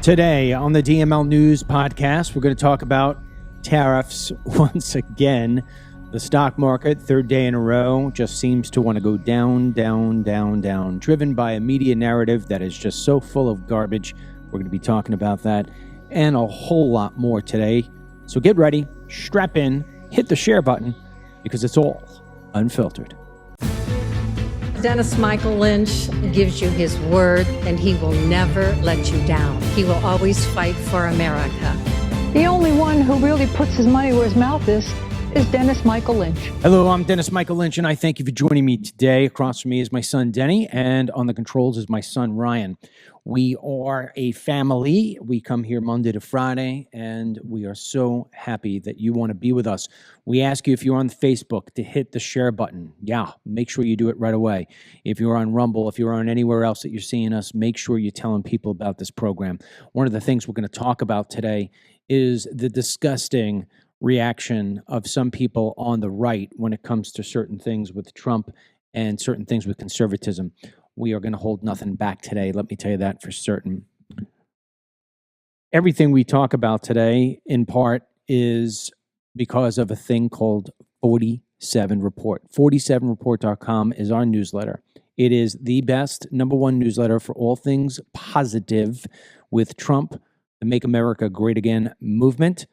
Today on the DML News podcast, we're going to talk about tariffs once again. The stock market, third day in a row, just seems to want to go down, down, down, down, driven by a media narrative that is just so full of garbage. We're going to be talking about that and a whole lot more today. So get ready, strap in, hit the share button, because it's all unfiltered. Dennis Michael Lynch gives you his word, and he will never let you down. He will always fight for America. The only one who really puts his money where his mouth is Dennis Michael Lynch. Hello, I'm Dennis Michael Lynch, and I thank you for joining me today. Across from me is my son, Denny, and on the controls is my son, Ryan. We are a family. We come here Monday to Friday, and we are so happy that you want to be with us. We ask you, if you're on Facebook, to hit the share button. Yeah, make sure you do it right away. If you're on Rumble, if you're on anywhere else that you're seeing us, make sure you're telling people about this program. One of the things we're going to talk about today is the disgusting reaction of some people on the right when it comes to certain things with Trump and certain things with conservatism. We are going to hold nothing back today. Let me tell you that for certain. Everything we talk about today, in part, is because of a thing called 47 Report. 47report.com is our newsletter. It is the best, number one newsletter for all things positive with Trump, the Make America Great Again movement,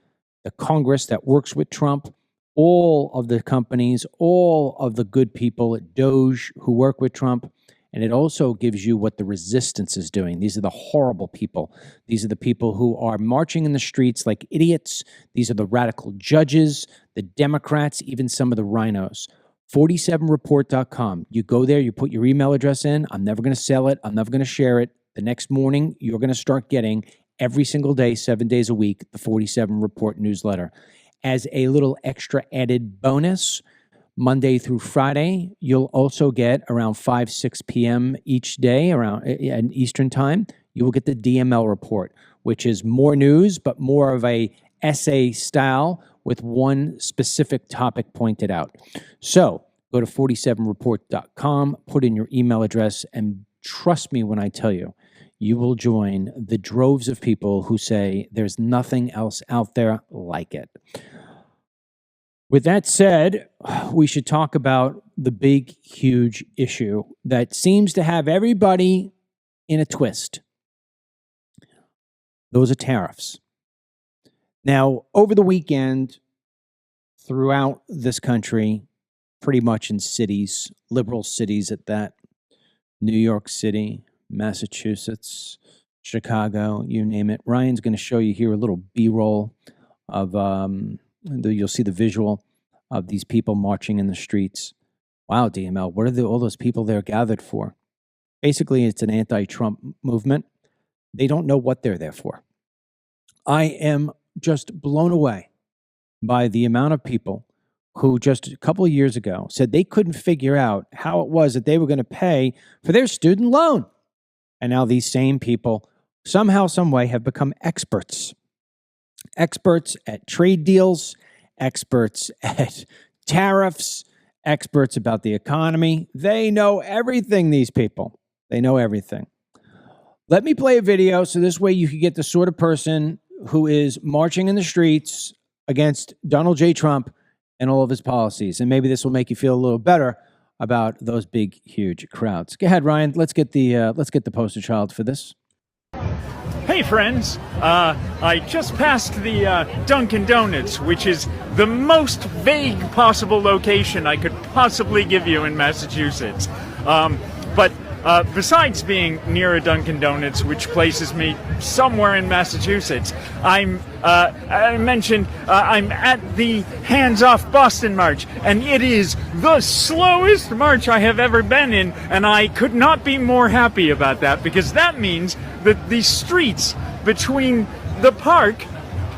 the Congress that works with Trump, all of the companies, all of the good people at Doge who work with Trump. And it also gives you what the resistance is doing. These are the horrible people. These are the people who are marching in the streets like idiots. These are the radical judges, the Democrats, even some of the rhinos. 47report.com. You go there, you put your email address in. I'm never going to sell it. I'm never going to share it. The next morning, you're going to start getting every single day, 7 days a week, the 47 Report newsletter. As a little extra added bonus, Monday through Friday, you'll also get around 5, 6 p.m. each day around in Eastern time. You will get the DML report, which is more news, but more of a essay style with one specific topic pointed out. So go to 47report.com, put in your email address, and trust me when I tell you, you will join the droves of people who say there's nothing else out there like it. With that said, we should talk about the big, huge issue that seems to have everybody in a twist. Those are tariffs. Now, over the weekend, throughout this country, pretty much in cities, liberal cities at that, New York City, Massachusetts, Chicago, you name it. Ryan's going to show you here a little B-roll of... you'll see the visual of these people marching in the streets. Wow, DML, what are all those people there gathered for? Basically, it's an anti-Trump movement. They don't know what they're there for. I am just blown away by the amount of people who just a couple of years ago said they couldn't figure out how it was that they were going to pay for their student loan. And now these same people somehow, some way have become experts. Experts at trade deals, experts at tariffs, experts about the economy. They know everything, these people. They know everything. Let me play a video so this way you can get the sort of person who is marching in the streets against Donald J. Trump and all of his policies. And maybe this will make you feel a little better about those big, huge crowds. Go ahead, Ryan. Let's get the poster child for this. Hey friends, I just passed the Dunkin' Donuts, which is the most vague possible location I could possibly give you in Massachusetts. But besides being near a Dunkin' Donuts, which places me somewhere in Massachusetts, I mentioned I'm at the Hands Off Boston March, and it is the slowest march I have ever been in, and I could not be more happy about that, because that means that the streets between the park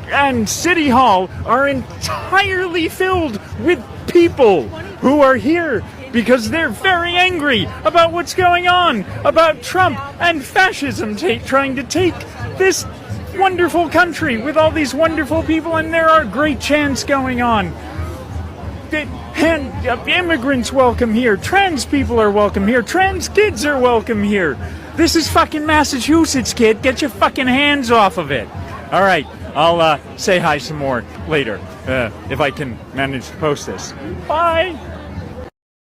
and City Hall are entirely filled with people who are here because they're very angry about what's going on, about Trump and fascism trying to take this wonderful country with all these wonderful people, and there are great chants going on. Immigrants welcome here, trans people are welcome here, trans kids are welcome here. This is fucking Massachusetts, kid. Get your fucking hands off of it. All right, I'll say hi some more later, if I can manage to post this. Bye.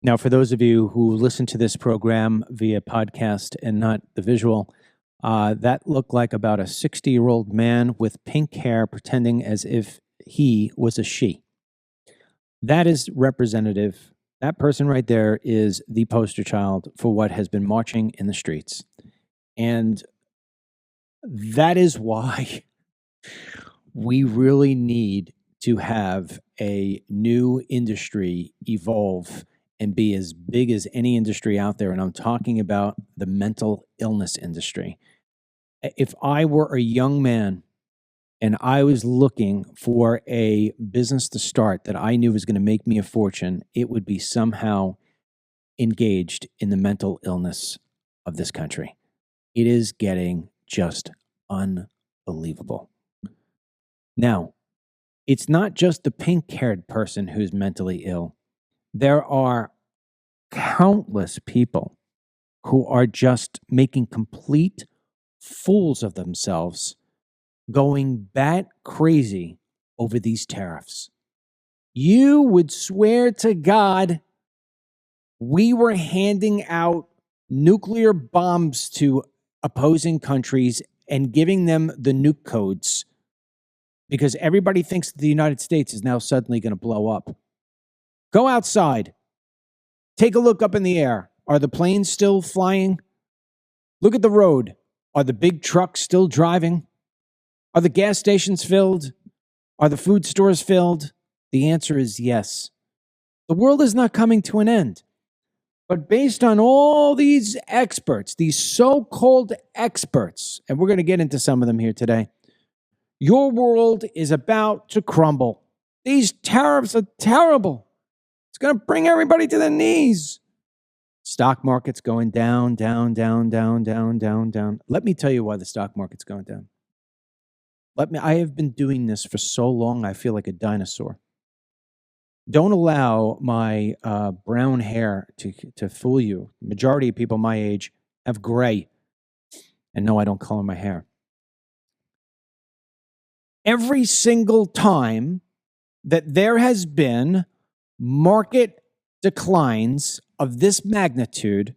Now, for those of you who listen to this program via podcast and not the visual, that looked like about a 60-year-old man with pink hair pretending as if he was a she. That is representative. That person right there is the poster child for what has been marching in the streets. And that is why we really need to have a new industry evolve and be as big as any industry out there. And I'm talking about the mental illness industry. If I were a young man and I was looking for a business to start that I knew was going to make me a fortune, it would be somehow engaged in the mental illness of this country. It is getting just unbelievable. Now, it's not just the pink-haired person who's mentally ill. There are countless people who are just making complete fools of themselves, going bat crazy over these tariffs. You would swear to God we were handing out nuclear bombs to opposing countries and giving them the nuke codes because everybody thinks that the United States is now suddenly going to blow up. Go outside. Take a look up in the air. Are the planes still flying? Look at the road. Are the big trucks still driving? Are the gas stations filled? Are the food stores filled? The answer is yes. The world is not coming to an end. But based on all these experts, these so-called experts, and we're going to get into some of them here today, your world is about to crumble. These tariffs are terrible. It's going to bring everybody to their knees. Stock market's going down, down, down, down, down, down, down. Let me tell you why the stock market's going down. I have been doing this for so long, I feel like a dinosaur. Don't allow my brown hair to fool you. The majority of people my age have gray. And no, I don't color my hair. Every single time that there has been market declines of this magnitude,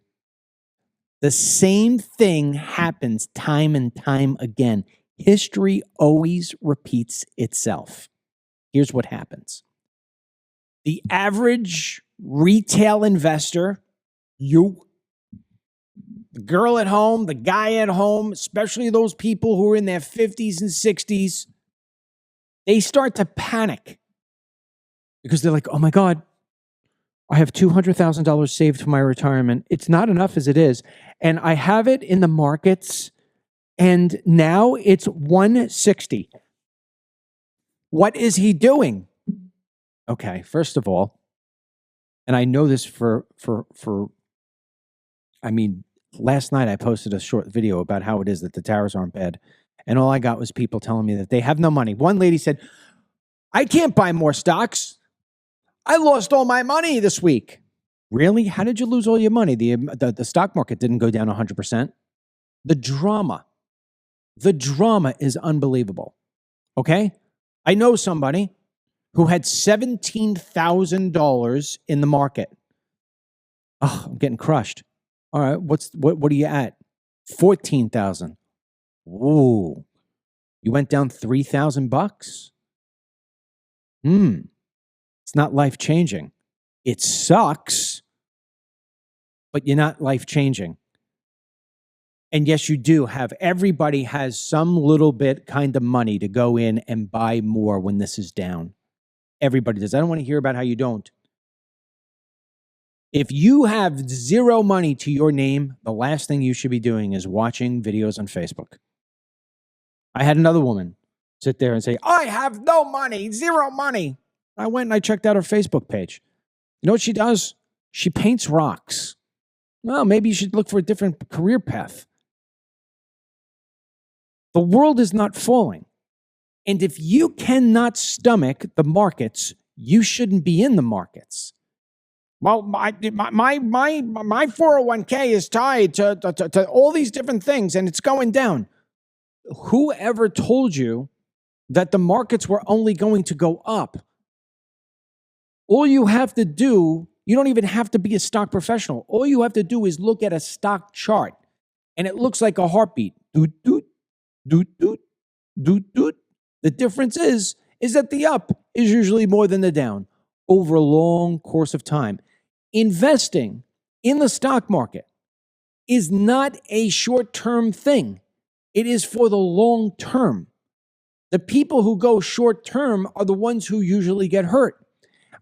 the same thing happens time and time again. History always repeats itself. Here's what happens. The average retail investor, you, the girl at home, the guy at home, especially those people who are in their 50s and 60s, they start to panic because they're like, oh my God, I have $200,000 saved for my retirement. It's not enough as it is. And I have it in the markets and now it's 160. What is he doing? Okay, first of all, and I know this last night I posted a short video about how it is that the towers aren't bad. And all I got was people telling me that they have no money. One lady said, I can't buy more stocks. I lost all my money this week. Really? How did you lose all your money? The stock market didn't go down 100%. The drama is unbelievable. Okay? I know somebody who had $17,000 in the market. Oh, I'm getting crushed. All right, what are you at? 14,000. Whoa. You went down $3,000? It's not life-changing. It sucks, but you're not life-changing. And yes, you do have, everybody has some little bit kind of money to go in and buy more when this is down. Everybody does. I don't want to hear about how you don't. If you have zero money to your name, the last thing you should be doing is watching videos on Facebook. I had another woman sit there and say, I have no money, zero money. I went and I checked out her Facebook page. You know what she does? She paints rocks. Well, maybe you should look for a different career path. The world is not falling. And if you cannot stomach the markets, you shouldn't be in the markets. Well, my 401k is tied to all these different things and it's going down. Whoever told you that the markets were only going to go up? All you have to do, you don't even have to be a stock professional. All you have to do is look at a stock chart and it looks like a heartbeat. Doot, doot, doot, doot, doot, doot. The difference is that the up is usually more than the down over a long course of time. Investing in the stock market is not a short-term thing. It is for the long term. The people who go short-term are the ones who usually get hurt.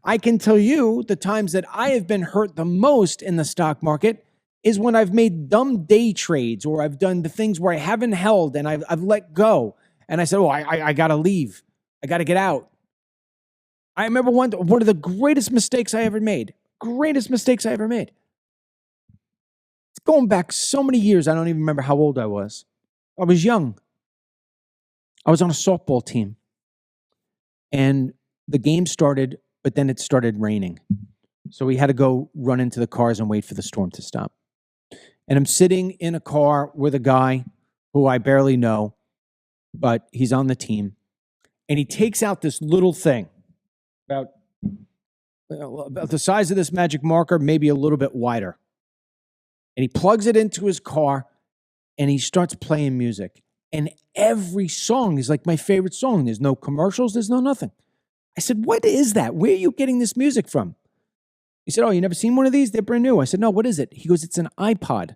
I can tell you the times that I have been hurt the most in the stock market is when I've made dumb day trades or I've done the things where I haven't held and I've let go. And I said, oh, I got to leave. I got to get out. I remember one of the greatest mistakes I ever made. It's going back so many years, I don't even remember how old I was. I was young. I was on a softball team. And the game started, but then it started raining. So we had to go run into the cars and wait for the storm to stop. And I'm sitting in a car with a guy who I barely know, but he's on the team. And he takes out this little thing about the size of this magic marker, maybe a little bit wider. And he plugs it into his car and he starts playing music. And every song is like my favorite song. There's no commercials. There's no nothing. I said, what is that? Where are you getting this music from? He said, oh, you never seen one of these? They're brand new. I said, no, what is it? He goes, it's an iPod.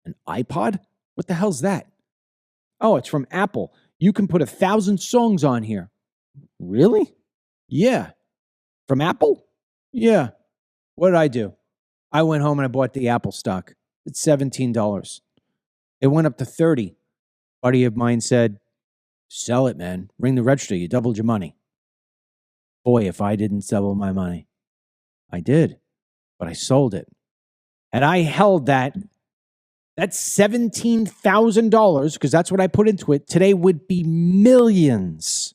An iPod? What the hell's that? Oh, it's from Apple. You can put 1,000 songs on here. Really? Yeah. From Apple? Yeah. What did I do? I went home and I bought the Apple stock. It's $17. It went up to $30. Buddy of mine said, sell it, man. Ring the register. You doubled your money. Boy, if I didn't double my money. I did, but I sold it. And I held that's $17,000, because that's what I put into it. Today would be millions.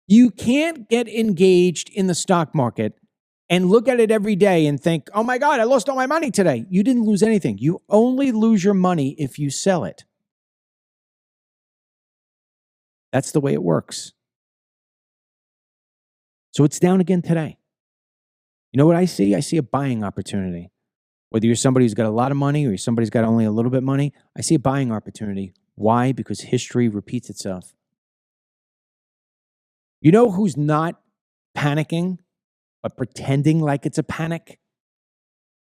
You can't get engaged in the stock market and look at it every day and think, oh my God, I lost all my money today. You didn't lose anything. You only lose your money if you sell it. That's the way it works. So it's down again today. You know what I see? I see a buying opportunity. Whether you're somebody who's got a lot of money or you're somebody who's got only a little bit of money, I see a buying opportunity. Why? Because history repeats itself. You know who's not panicking, but pretending like it's a panic?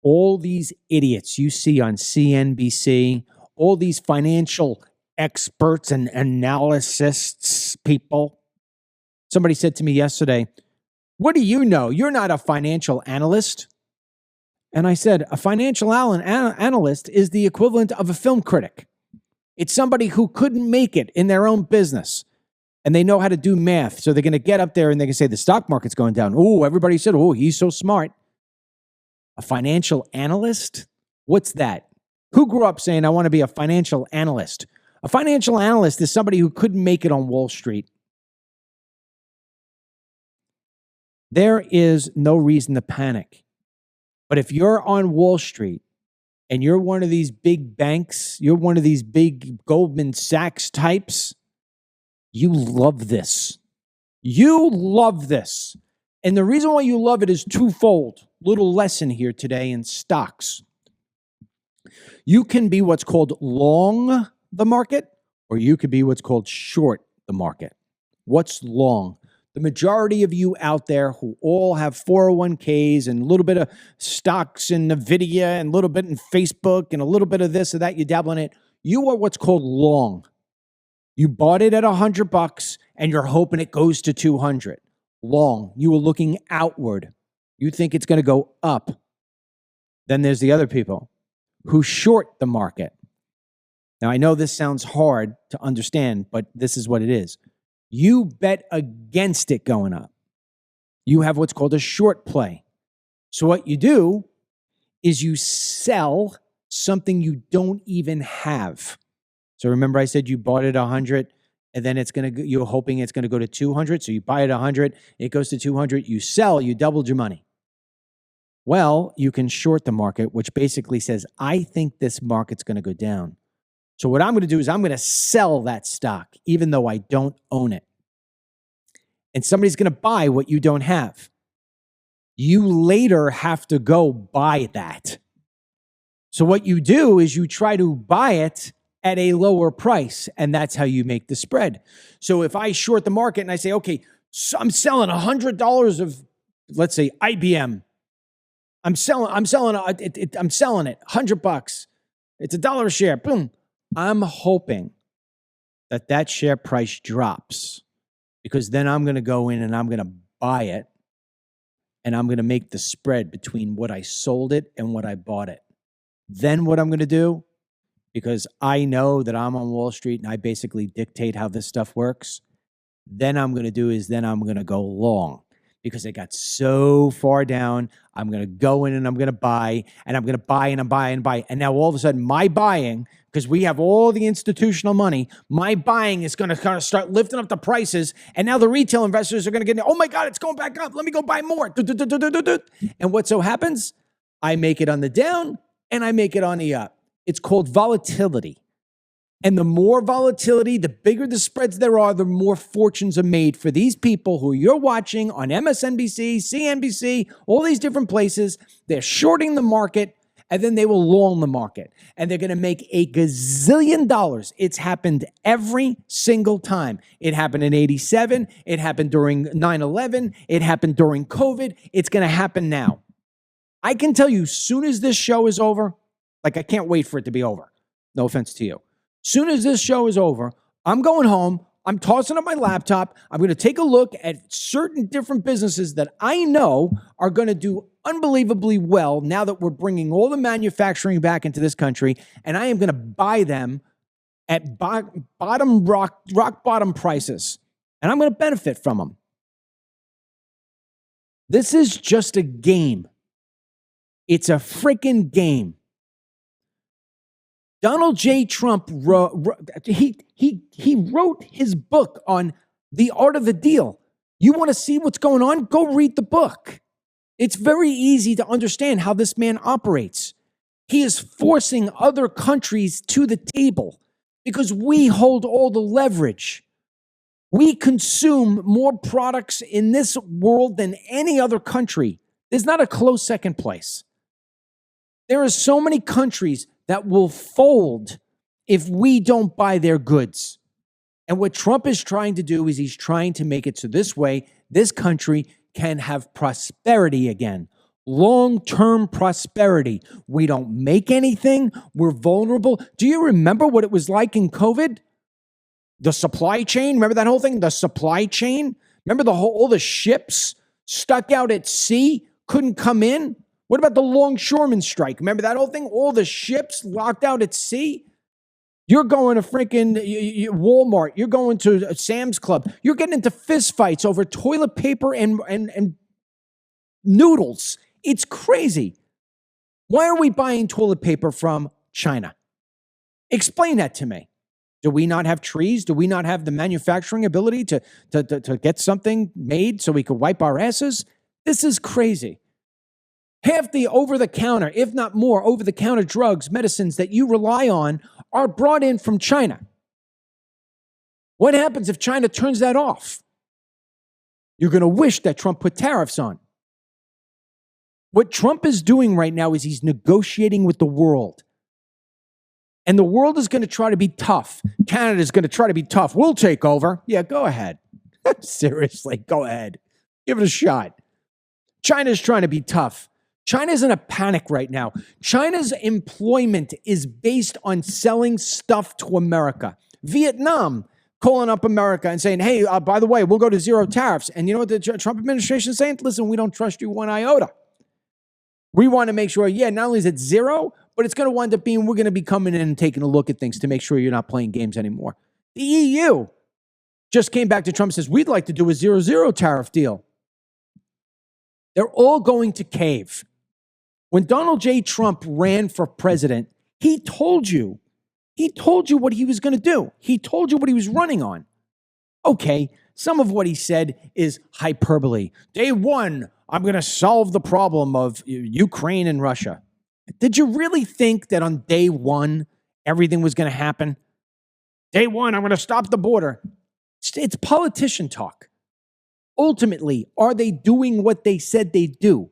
All these idiots you see on CNBC, all these financial experts and analysts people. Somebody said to me yesterday, what do you know? You're not a financial analyst. And I said, a financial analyst is the equivalent of a film critic. It's somebody who couldn't make it in their own business. And they know how to do math. So they're going to get up there and they can say, the stock market's going down. Oh, everybody said, oh, he's so smart. A financial analyst? What's that? Who grew up saying, I want to be a financial analyst? A financial analyst is somebody who couldn't make it on Wall Street. There is no reason to panic. But if you're on Wall Street and you're one of these big banks, you're one of these big Goldman Sachs types, you love this. You love this. And the reason why you love it is twofold. Little lesson here today in stocks. You can be what's called long the market, or you could be what's called short the market. What's long? The majority of you out there who all have 401ks and a little bit of stocks in NVIDIA and a little bit in Facebook and a little bit of this or that, you dabble in it. You are what's called long. You bought it at $100 and you're hoping it goes to 200. Long. You are looking outward. You think it's going to go up. Then there's the other people who short the market. Now, I know this sounds hard to understand, but this is what it is. You bet against it going up. You have what's called a short play. So what you do is you sell something you don't even have. So remember I said you bought it 100 and then you're hoping it's going to go to 200. So you buy it 100, it goes to 200, you sell, you doubled your money. Well, you can short the market, which basically says, I think this market's going to go down. So what I'm going to do is I'm going to sell that stock, even though I don't own it. And somebody's going to buy what you don't have. You later have to go buy that. So what you do is you try to buy it at a lower price, and that's how you make the spread. So if I short the market and I say, okay, so I'm selling $100 of, let's say, IBM. I'm selling it, $100. It's $1 a share. Boom. I'm hoping that share price drops, because then I'm going to go in and I'm going to buy it, and I'm going to make the spread between what I sold it and what I bought it. Then what I'm going to do, because I know that I'm on Wall Street and I basically dictate how this stuff works, then I'm going to do is then I'm going to go long, because it got so far down. I'm going to go in and I'm going to buy, and I'm going to buy and I'm buy and buy. And now all of a sudden my buying, because we have all the institutional money, my buying is going to kind of start lifting up the prices. And now the retail investors are going to get, oh my God, it's going back up. Let me go buy more. And what so happens? I make it on the down and I make it on the up. It's called volatility. And the more volatility, the bigger the spreads there are, the more fortunes are made for these people who you're watching on MSNBC, CNBC, all these different places. They're shorting the market, and then they will long the market. And they're going to make a gazillion dollars. It's happened every single time. It happened in 87. It happened during 9/11. It happened during COVID. It's going to happen now. I can tell you, soon as this show is over, like I can't wait for it to be over. No offense to you. Soon as this show is over, I'm going home. I'm tossing up my laptop. I'm going to take a look at certain different businesses that I know are going to do unbelievably well now that we're bringing all the manufacturing back into this country, and I am going to buy them at rock bottom prices, and I'm going to benefit from them. This is just a game. It's a freaking game. Donald J. Trump wrote his book on the art of the deal. You want to see what's going on? Go read the book. It's very easy to understand how this man operates. He is forcing other countries to the table because we hold all the leverage. We consume more products in this world than any other country. There's not a close second place. There are so many countries that will fold if we don't buy their goods. And what Trump is trying to do is he's trying to make it so this way, this country can have prosperity again. Long-term prosperity. We don't make anything. We're vulnerable. Do you remember what it was like in COVID? The supply chain. Remember that whole thing? The supply chain. Remember all the ships stuck out at sea, couldn't come in? What about the longshoreman strike? Remember that whole thing? All the ships locked out at sea? You're going to freaking Walmart. You're going to Sam's Club. You're getting into fistfights over toilet paper and noodles. It's crazy. Why are we buying toilet paper from China? Explain that to me. Do we not have trees? Do we not have the manufacturing ability to get something made so we could wipe our asses? This is crazy. Half the over-the-counter, if not more, over-the-counter drugs, medicines that you rely on are brought in from China. What happens if China turns that off? You're going to wish that Trump put tariffs on. What Trump is doing right now is he's negotiating with the world. And the world is going to try to be tough. Canada is going to try to be tough. We'll take over. Yeah, go ahead. Seriously, go ahead. Give it a shot. China's trying to be tough. China's in a panic right now. China's employment is based on selling stuff to America. Vietnam calling up America and saying, hey, by the way, we'll go to zero tariffs. And you know what the Trump administration is saying? Listen, we don't trust you one iota. We want to make sure, not only is it zero, but it's going to wind up being, we're going to be coming in and taking a look at things to make sure you're not playing games anymore. The EU just came back to Trump and says, we'd like to do a 0-0 tariff deal. They're all going to cave. When Donald J. Trump ran for president, he told you what he was going to do. He told you what he was running on. Okay, some of what he said is hyperbole. Day one, I'm going to solve the problem of Ukraine and Russia. Did you really think that on day one, everything was going to happen? Day one, I'm going to stop the border. It's politician talk. Ultimately, are they doing what they said they'd do?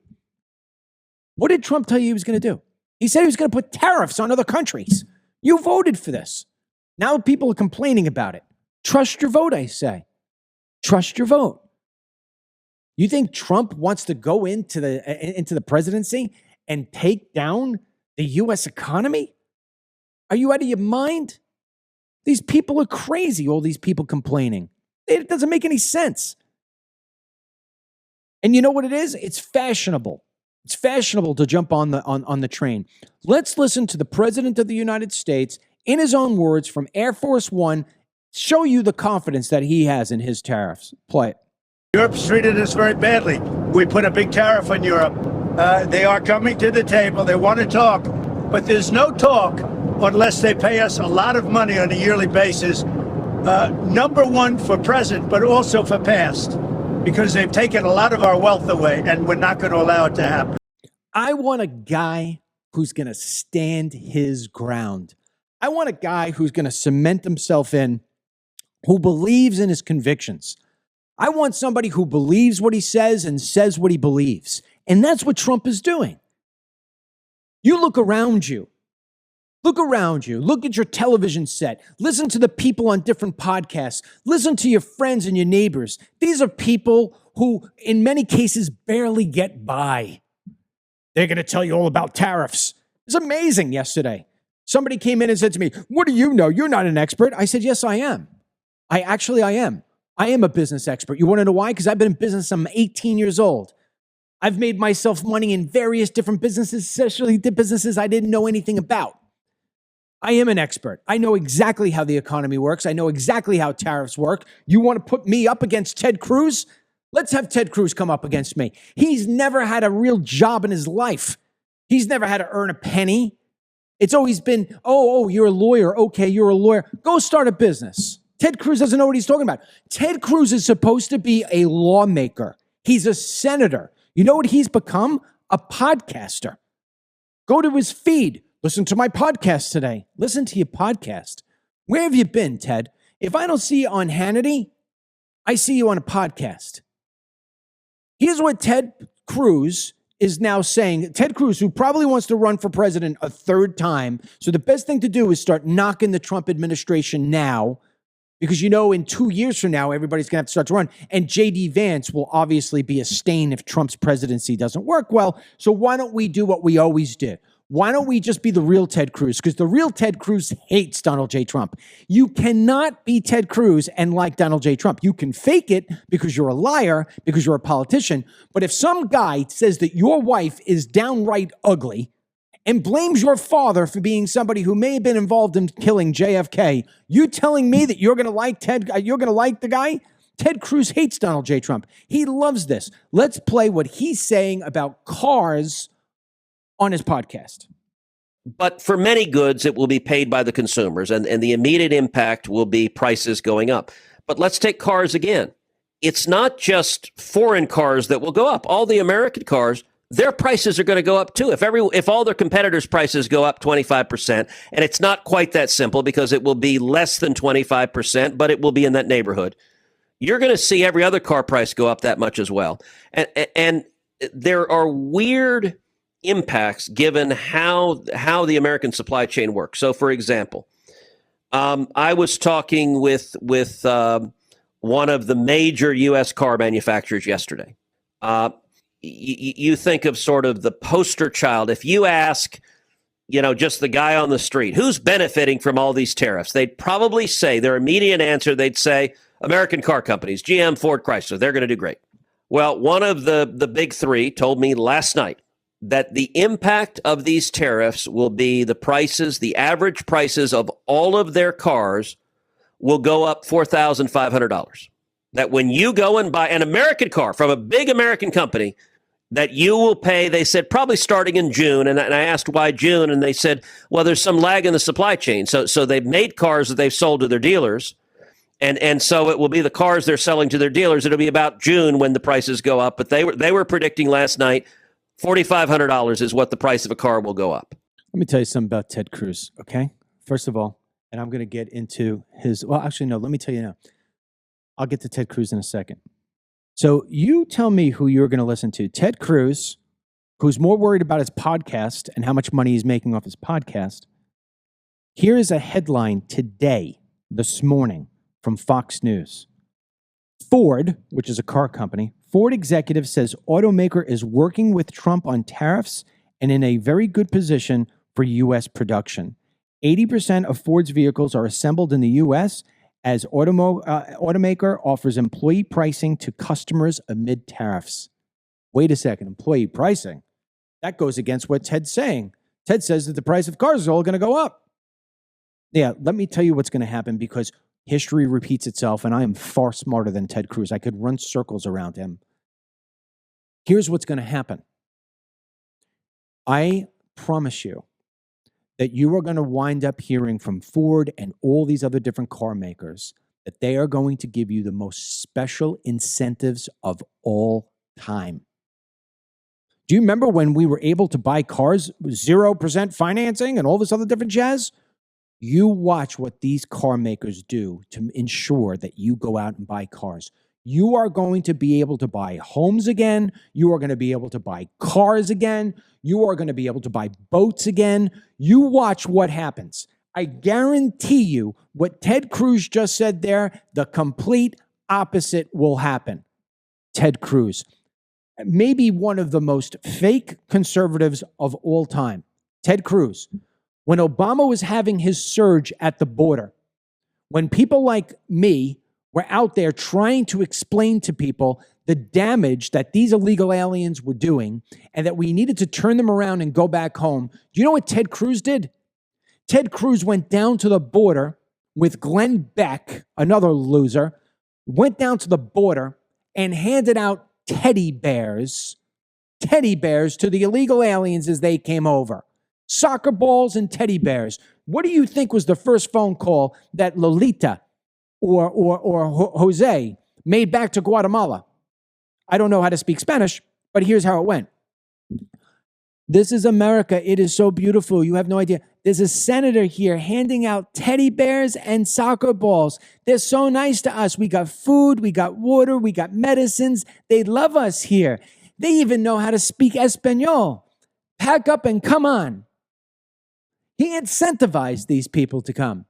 What did Trump tell you he was going to do? He said he was going to put tariffs on other countries. You voted for this. Now people are complaining about it. Trust your vote, I say. Trust your vote. You think Trump wants to go into the presidency and take down the U.S. economy? Are you out of your mind? These people are crazy, all these people complaining. It doesn't make any sense. And you know what it is? It's fashionable. It's fashionable to jump on the train. Let's listen to the President of the United States, in his own words, from Air Force One, show you the confidence that he has in his tariffs. Play it. Europe's treated us very badly. We put a big tariff on Europe. They are coming to the table. They want to talk. But there's no talk unless they pay us a lot of money on a yearly basis. Number one for present, but also for past, because they've taken a lot of our wealth away, and we're not going to allow it to happen. I want a guy who's going to stand his ground. I want a guy who's going to cement himself in, who believes in his convictions. I want somebody who believes what he says and says what he believes. And that's what Trump is doing. You look around you. Look around you. Look at your television set. Listen to the people on different podcasts. Listen to your friends and your neighbors. These are people who, in many cases, barely get by. They're going to tell you all about tariffs. It's amazing yesterday. Somebody came in and said to me, "What do you know? You're not an expert." I said, "Yes, I am. I am. I am a business expert." You want to know why? Because I've been in business. I'm 18 years old. I've made myself money in various different businesses, especially the businesses I didn't know anything about. I am an expert. I know exactly how the economy works. I know exactly how tariffs work. You want to put me up against Ted Cruz? Let's have Ted Cruz come up against me. He's never had a real job in his life. He's never had to earn a penny. It's always been, oh, you're a lawyer. Okay, you're a lawyer. Go start a business. Ted Cruz doesn't know what he's talking about. Ted Cruz is supposed to be a lawmaker. He's a senator. You know what he's become? A podcaster. Go to his feed. Listen to my podcast today. Listen to your podcast. Where have you been, Ted? If I don't see you on Hannity, I see you on a podcast. Here's what Ted Cruz is now saying. Ted Cruz, who probably wants to run for president a third time. So the best thing to do is start knocking the Trump administration now, because you know in 2 years from now, everybody's going to have to start to run. And J.D. Vance will obviously be a stain if Trump's presidency doesn't work well. So why don't we do what we always did? Why don't we just be the real Ted Cruz? Because the real Ted Cruz hates Donald J. Trump. You cannot be Ted Cruz and like Donald J. Trump. You can fake it because you're a liar, because you're a politician. But if some guy says that your wife is downright ugly and blames your father for being somebody who may have been involved in killing JFK, you telling me that you're going to like Ted, you're going to like the guy? Ted Cruz hates Donald J. Trump. He loves this. Let's play what he's saying about cars on his podcast. But for many goods, it will be paid by the consumers, and the immediate impact will be prices going up. But let's take cars again. It's not just foreign cars that will go up. All the American cars, their prices are going to go up too. If all their competitors' prices go up 25%, and it's not quite that simple because it will be less than 25%, but it will be in that neighborhood, you're going to see every other car price go up that much as well. And there are weird impacts given how the American supply chain works. So, for example, I was talking with one of the major U.S. car manufacturers yesterday. You think of sort of the poster child. If you ask, just the guy on the street, who's benefiting from all these tariffs, they'd probably say, their immediate answer, they'd say, American car companies, GM, Ford, Chrysler, they're going to do great. Well, one of the big three told me last night that the impact of these tariffs will be the average prices of all of their cars will go up $4,500. That when you go and buy an American car from a big American company, that you will pay, they said, probably starting in June. And I asked why June, and they said, well, there's some lag in the supply chain. So they've made cars that they've sold to their dealers, And so it will be the cars they're selling to their dealers. It'll be about June when the prices go up. But they were predicting last night $4,500 is what the price of a car will go up. Let me tell you something about Ted Cruz, okay? First of all, and I'm going to get into well, actually, no, let me tell you now. I'll get to Ted Cruz in a second. So you tell me who you're going to listen to. Ted Cruz, who's more worried about his podcast and how much money he's making off his podcast. Here is a headline today, this morning, from Fox News. Ford, which is a car company, Ford executive says automaker is working with Trump on tariffs and in a very good position for U.S. production. 80% of Ford's vehicles are assembled in the U.S. as automaker offers employee pricing to customers amid tariffs. Wait a second, employee pricing? That goes against what Ted's saying. Ted says that the price of cars is all going to go up. Yeah, let me tell you what's going to happen, because history repeats itself, and I am far smarter than Ted Cruz. I could run circles around him. Here's what's going to happen. I promise you that you are going to wind up hearing from Ford and all these other different car makers that they are going to give you the most special incentives of all time. Do you remember when we were able to buy cars with 0% financing and all this other different jazz? You watch what these car makers do to ensure that you go out and buy cars. You are going to be able to buy homes again. You are going to be able to buy cars again. You are going to be able to buy boats again. You watch what happens. I guarantee you what Ted Cruz just said there, the complete opposite will happen. Ted Cruz, maybe one of the most fake conservatives of all time. Ted Cruz, when Obama was having his surge at the border, when people like me were out there trying to explain to people the damage that these illegal aliens were doing and that we needed to turn them around and go back home, do you know what Ted Cruz did? Ted Cruz went down to the border with Glenn Beck, another loser, went down to the border and handed out teddy bears to the illegal aliens as they came over. Soccer balls and teddy bears. What do you think was the first phone call that Lolita or Jose made back to Guatemala? I don't know how to speak Spanish, but here's how it went. This is America. It is so beautiful. You have no idea. There's a senator here handing out teddy bears and soccer balls. They're so nice to us. We got food, we got water, we got medicines. They love us here. They even know how to speak Espanol. Pack up and come on. He incentivized these people to come.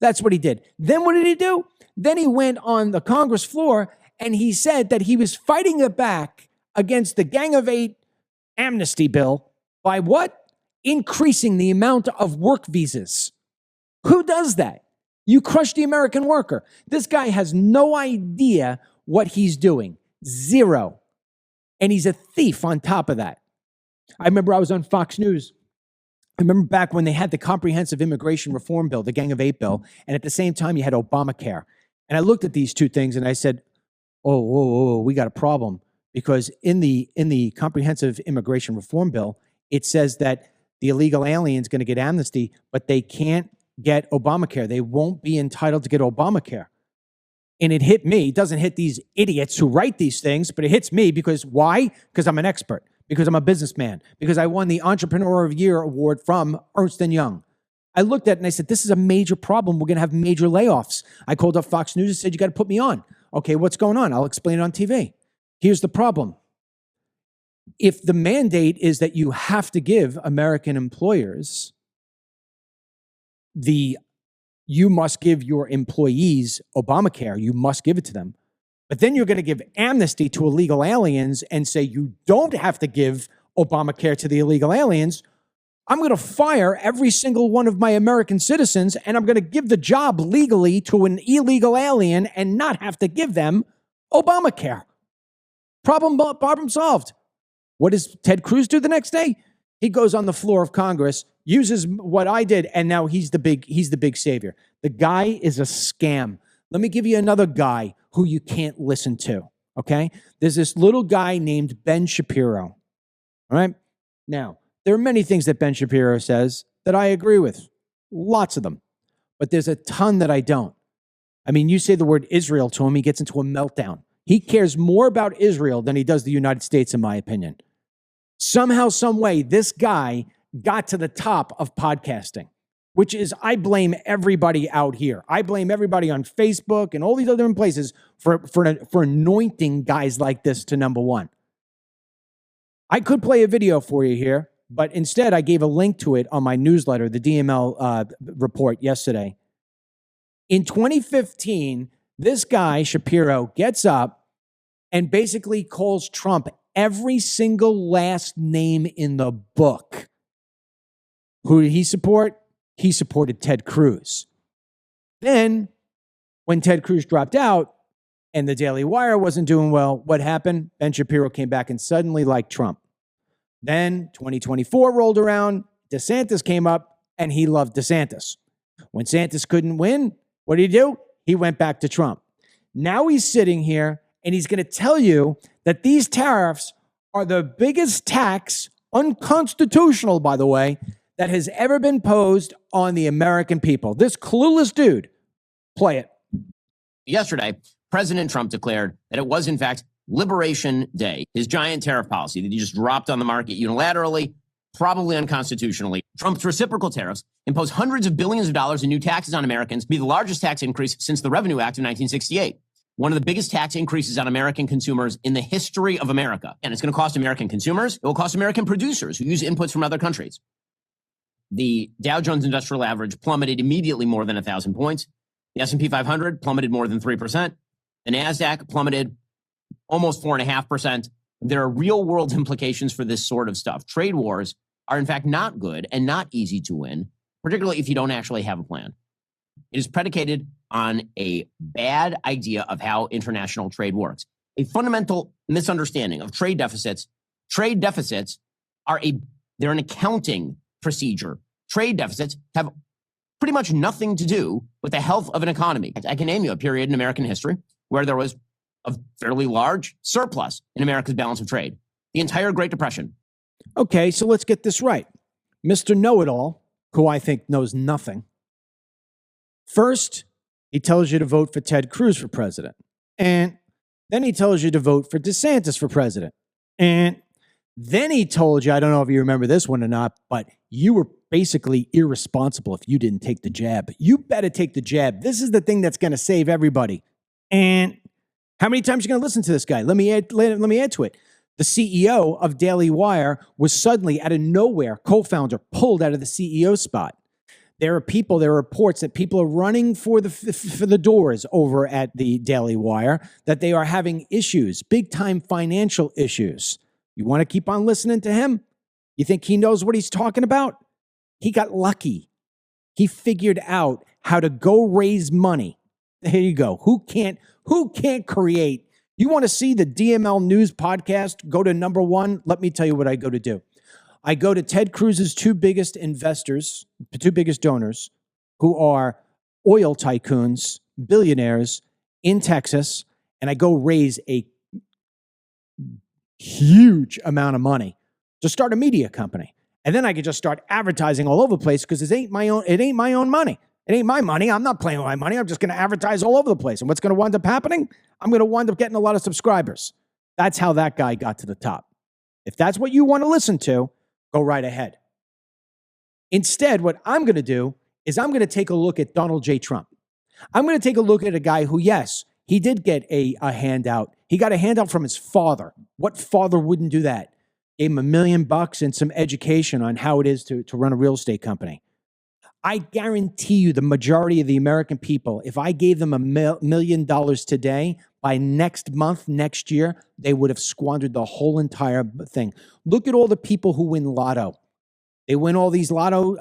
That's what he did. Then what did he do? Then he went on the Congress floor and he said that he was fighting it back against the Gang of Eight amnesty bill by what? Increasing the amount of work visas. Who does that? You crush the American worker. This guy has no idea what he's doing. Zero. And he's a thief on top of that. I remember I was on Fox News. I remember back when they had the comprehensive immigration reform bill, the Gang of Eight bill, and at the same time you had Obamacare. And I looked at these two things and I said, oh, we got a problem. Because in the comprehensive immigration reform bill, it says that the illegal alien's going to get amnesty, but they can't get Obamacare. They won't be entitled to get Obamacare. And it hit me. It doesn't hit these idiots who write these things, but it hits me because why? Because I'm an expert. Because I'm a businessman, because I won the Entrepreneur of the Year award from Ernst & Young. I looked at it and I said, this is a major problem. We're going to have major layoffs. I called up Fox News and said, you got to put me on. Okay, what's going on? I'll explain it on TV. Here's the problem. If the mandate is that you have to give American employers you must give your employees Obamacare, you must give it to them. But then you're going to give amnesty to illegal aliens and say you don't have to give Obamacare to the illegal aliens. I'm going to fire every single one of my American citizens and I'm going to give the job legally to an illegal alien and not have to give them Obamacare. Problem solved. What does Ted Cruz do the next day? He goes on the floor of Congress, uses what I did, and now he's the big savior. The guy is a scam. Let me give you another guy who you can't listen to, okay? There's this little guy named Ben Shapiro, all right? Now, there are many things that Ben Shapiro says that I agree with, lots of them, but there's a ton that I don't. I mean, you say the word Israel to him, he gets into a meltdown. He cares more about Israel than he does the United States, in my opinion. Somehow, some way, this guy got to the top of podcasting, which is, I blame everybody out here. I blame everybody on Facebook and all these other places for anointing guys like this to number one. I could play a video for you here, but instead I gave a link to it on my newsletter, the DML report yesterday. In 2015, this guy, Shapiro, gets up and basically calls Trump every single last name in the book. Who did he support? He supported Ted Cruz. Then, when Ted Cruz dropped out and the Daily Wire wasn't doing well, what happened? Ben Shapiro came back and suddenly liked Trump. Then 2024 rolled around, DeSantis came up, and he loved DeSantis. When DeSantis couldn't win, what did he do? He went back to Trump. Now he's sitting here, and he's going to tell you that these tariffs are the biggest tax, unconstitutional, by the way, that has ever been posed on the American people. This clueless dude. Play it. Yesterday, President Trump declared that it was, in fact, Liberation Day, his giant tariff policy that he just dropped on the market unilaterally, probably unconstitutionally. Trump's reciprocal tariffs impose hundreds of billions of dollars in new taxes on Americans, be the largest tax increase since the Revenue Act of 1968. One of the biggest tax increases on American consumers in the history of America. And it's going to cost American consumers. It will cost American producers who use inputs from other countries. The Dow Jones Industrial Average plummeted immediately more than 1,000 points. The S&P 500 plummeted more than 3%. The NASDAQ plummeted almost 4.5%. There are real-world implications for this sort of stuff. Trade wars are, in fact, not good and not easy to win, particularly if you don't actually have a plan. It is predicated on a bad idea of how international trade works. A fundamental misunderstanding of trade deficits. Trade deficits they're an accounting procedure. Trade deficits have pretty much nothing to do with the health of an economy. I can name you a period in American history where there was a fairly large surplus in America's balance of trade. The entire Great Depression. Okay, so let's get this right. Mr. Know-It-All, who I think knows nothing. First, he tells you to vote for Ted Cruz for president. And then he tells you to vote for DeSantis for president. And then he told you, I don't know if you remember this one or not, but you were basically irresponsible if you didn't take the jab. You better take the jab. This is the thing that's going to save everybody. And how many times are you going to listen to this guy? Let me add to it. The CEO of Daily Wire was suddenly, out of nowhere, co-founder, pulled out of the CEO spot. There are reports that people are running for the doors over at the Daily Wire, that they are having issues, big-time financial issues. You want to keep on listening to him? You think he knows what he's talking about? He got lucky. He figured out how to go raise money. There you go. Who can't create? You want to see the DML News podcast go to number one? Let me tell you what I go to do. I go to Ted Cruz's two biggest donors, who are oil tycoons, billionaires in Texas, and I go raise a huge amount of money to start a media company. And then I could just start advertising all over the place because it ain't my own money. It ain't my money. I'm not playing with my money. I'm just going to advertise all over the place. And what's going to wind up happening? I'm going to wind up getting a lot of subscribers. That's how that guy got to the top. If that's what you want to listen to, go right ahead. Instead, what I'm going to do is I'm going to take a look at Donald J. Trump. I'm going to take a look at a guy who, yes, he did get a handout. He got a handout from his father. What father wouldn't do that? Gave him $1 million and some education on how it is to run a real estate company. I guarantee you the majority of the American people, if I gave them $1 million today, by next month, next year, they would have squandered the whole entire thing. Look at all the people who win lotto. They win all these lotto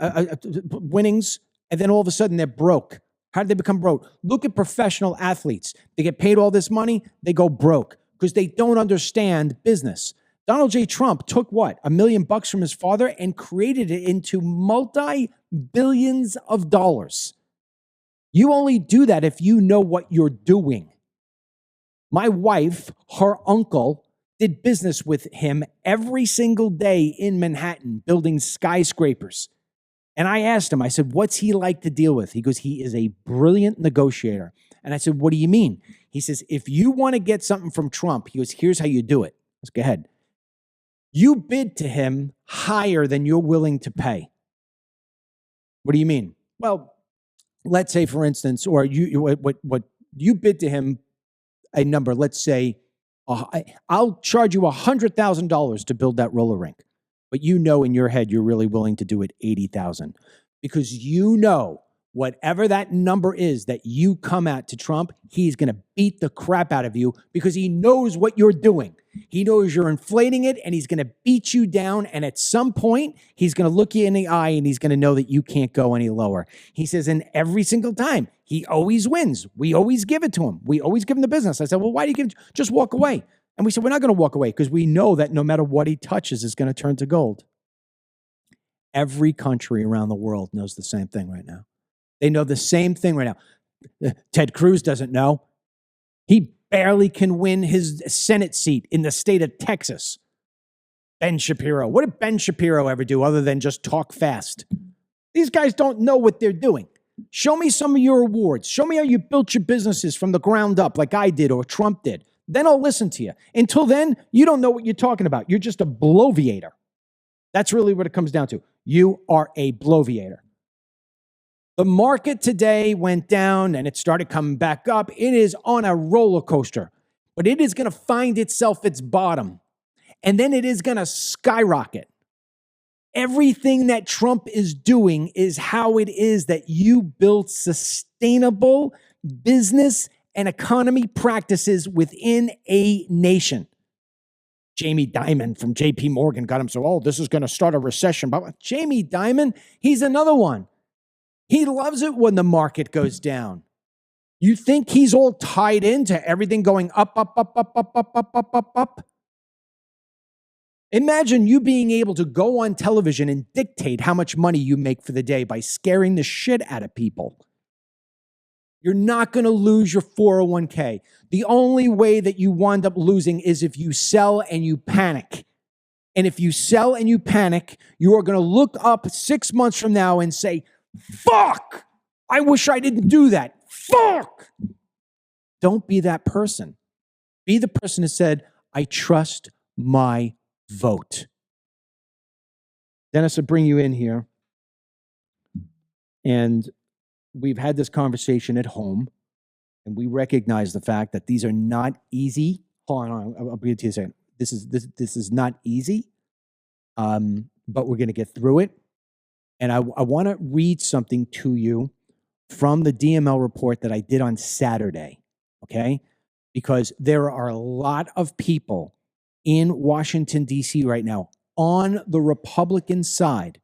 winnings, and then all of a sudden they're broke. How did they become broke? Look at professional athletes. They get paid all this money, they go broke because they don't understand business. Donald J. Trump took what? $1 million from his father and created it into multi-billions of dollars. You only do that if you know what you're doing. My wife, her uncle, did business with him every single day in Manhattan, building skyscrapers. And I asked him, I said, what's he like to deal with? He goes, he is a brilliant negotiator. And I said, what do you mean? He says, if you want to get something from Trump, he goes, here's how you do it. Let's go ahead. You bid to him higher than you're willing to pay. What do you mean? Well, let's say, for instance, or what you bid to him a number, let's say, I'll charge you $100,000 to build that roller rink. But you know in your head you're really willing to do it $80,000 because you know whatever that number is that you come at to Trump, he's going to beat the crap out of you because he knows what you're doing. He knows you're inflating it and he's going to beat you down. And at some point, he's going to look you in the eye and he's going to know that you can't go any lower. He says, and every single time, he always wins. We always give it to him. We always give him the business. I said, well, why do you give it? Just walk away. And we said, we're not going to walk away because we know that no matter what he touches is going to turn to gold. Every country around the world knows the same thing right now. They know the same thing right now. Ted Cruz doesn't know. He barely can win his Senate seat in the state of Texas. Ben Shapiro. What did Ben Shapiro ever do other than just talk fast? These guys don't know what they're doing. Show me some of your awards. Show me how you built your businesses from the ground up like I did or Trump did. Then I'll listen to you. Until then, you don't know what you're talking about. You're just a bloviator. That's really what it comes down to. You are a bloviator. The market today went down and it started coming back up. It is on a roller coaster, but it is going to find itself its bottom. And then it is going to skyrocket. Everything that Trump is doing is how it is that you build sustainable business and economy practices within a nation. Jamie Dimon from JP Morgan got him so, this is going to start a recession. But Jamie Dimon, he's another one. He loves it when the market goes down. You think he's all tied into everything going up, up, up, up, up, up, up, up, up, up? Imagine you being able to go on television and dictate how much money you make for the day by scaring the shit out of people. You're not going to lose your 401k. The only way that you wind up losing is if you sell and you panic. And if you sell and you panic, you are going to look up 6 months from now and say, fuck, I wish I didn't do that. Fuck. Don't be that person. Be the person who said, I trust my vote. Dennis, I'll bring you in here. And we've had this conversation at home, and we recognize the fact that these are not easy. Hold on, I'll bring it to you a second. This is not easy, but we're going to get through it. And I want to read something to you from the DML report that I did on Saturday, okay? Because there are a lot of people in Washington, D.C. right now on the Republican side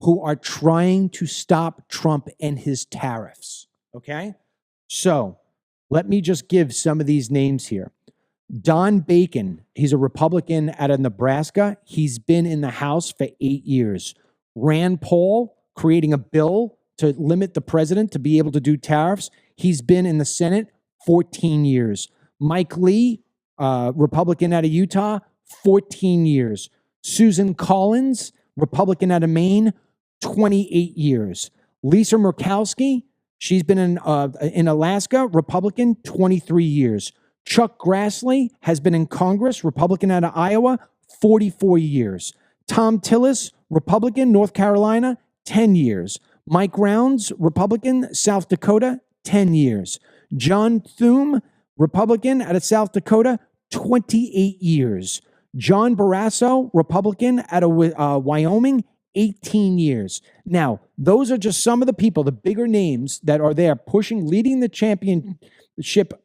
who are trying to stop Trump and his tariffs, okay? So let me just give some of these names here. Don Bacon, he's a Republican out of Nebraska. He's been in the House for 8 years. Rand Paul, creating a bill to limit the president to be able to do tariffs. He's been in the Senate 14 years. Mike Lee, Republican out of Utah, 14 years. Susan Collins, Republican out of Maine, 28 years. Lisa Murkowski, she's been in Alaska, Republican, 23 years. Chuck Grassley has been in Congress, Republican out of Iowa, 44 years. Tom Tillis, Republican, North Carolina, 10 years. Mike Rounds, Republican, South Dakota, 10 years. John Thune, Republican out of South Dakota, 28 years. John Barrasso, Republican out of Wyoming, 18 years. Now, those are just some of the people, the bigger names that are there leading the championship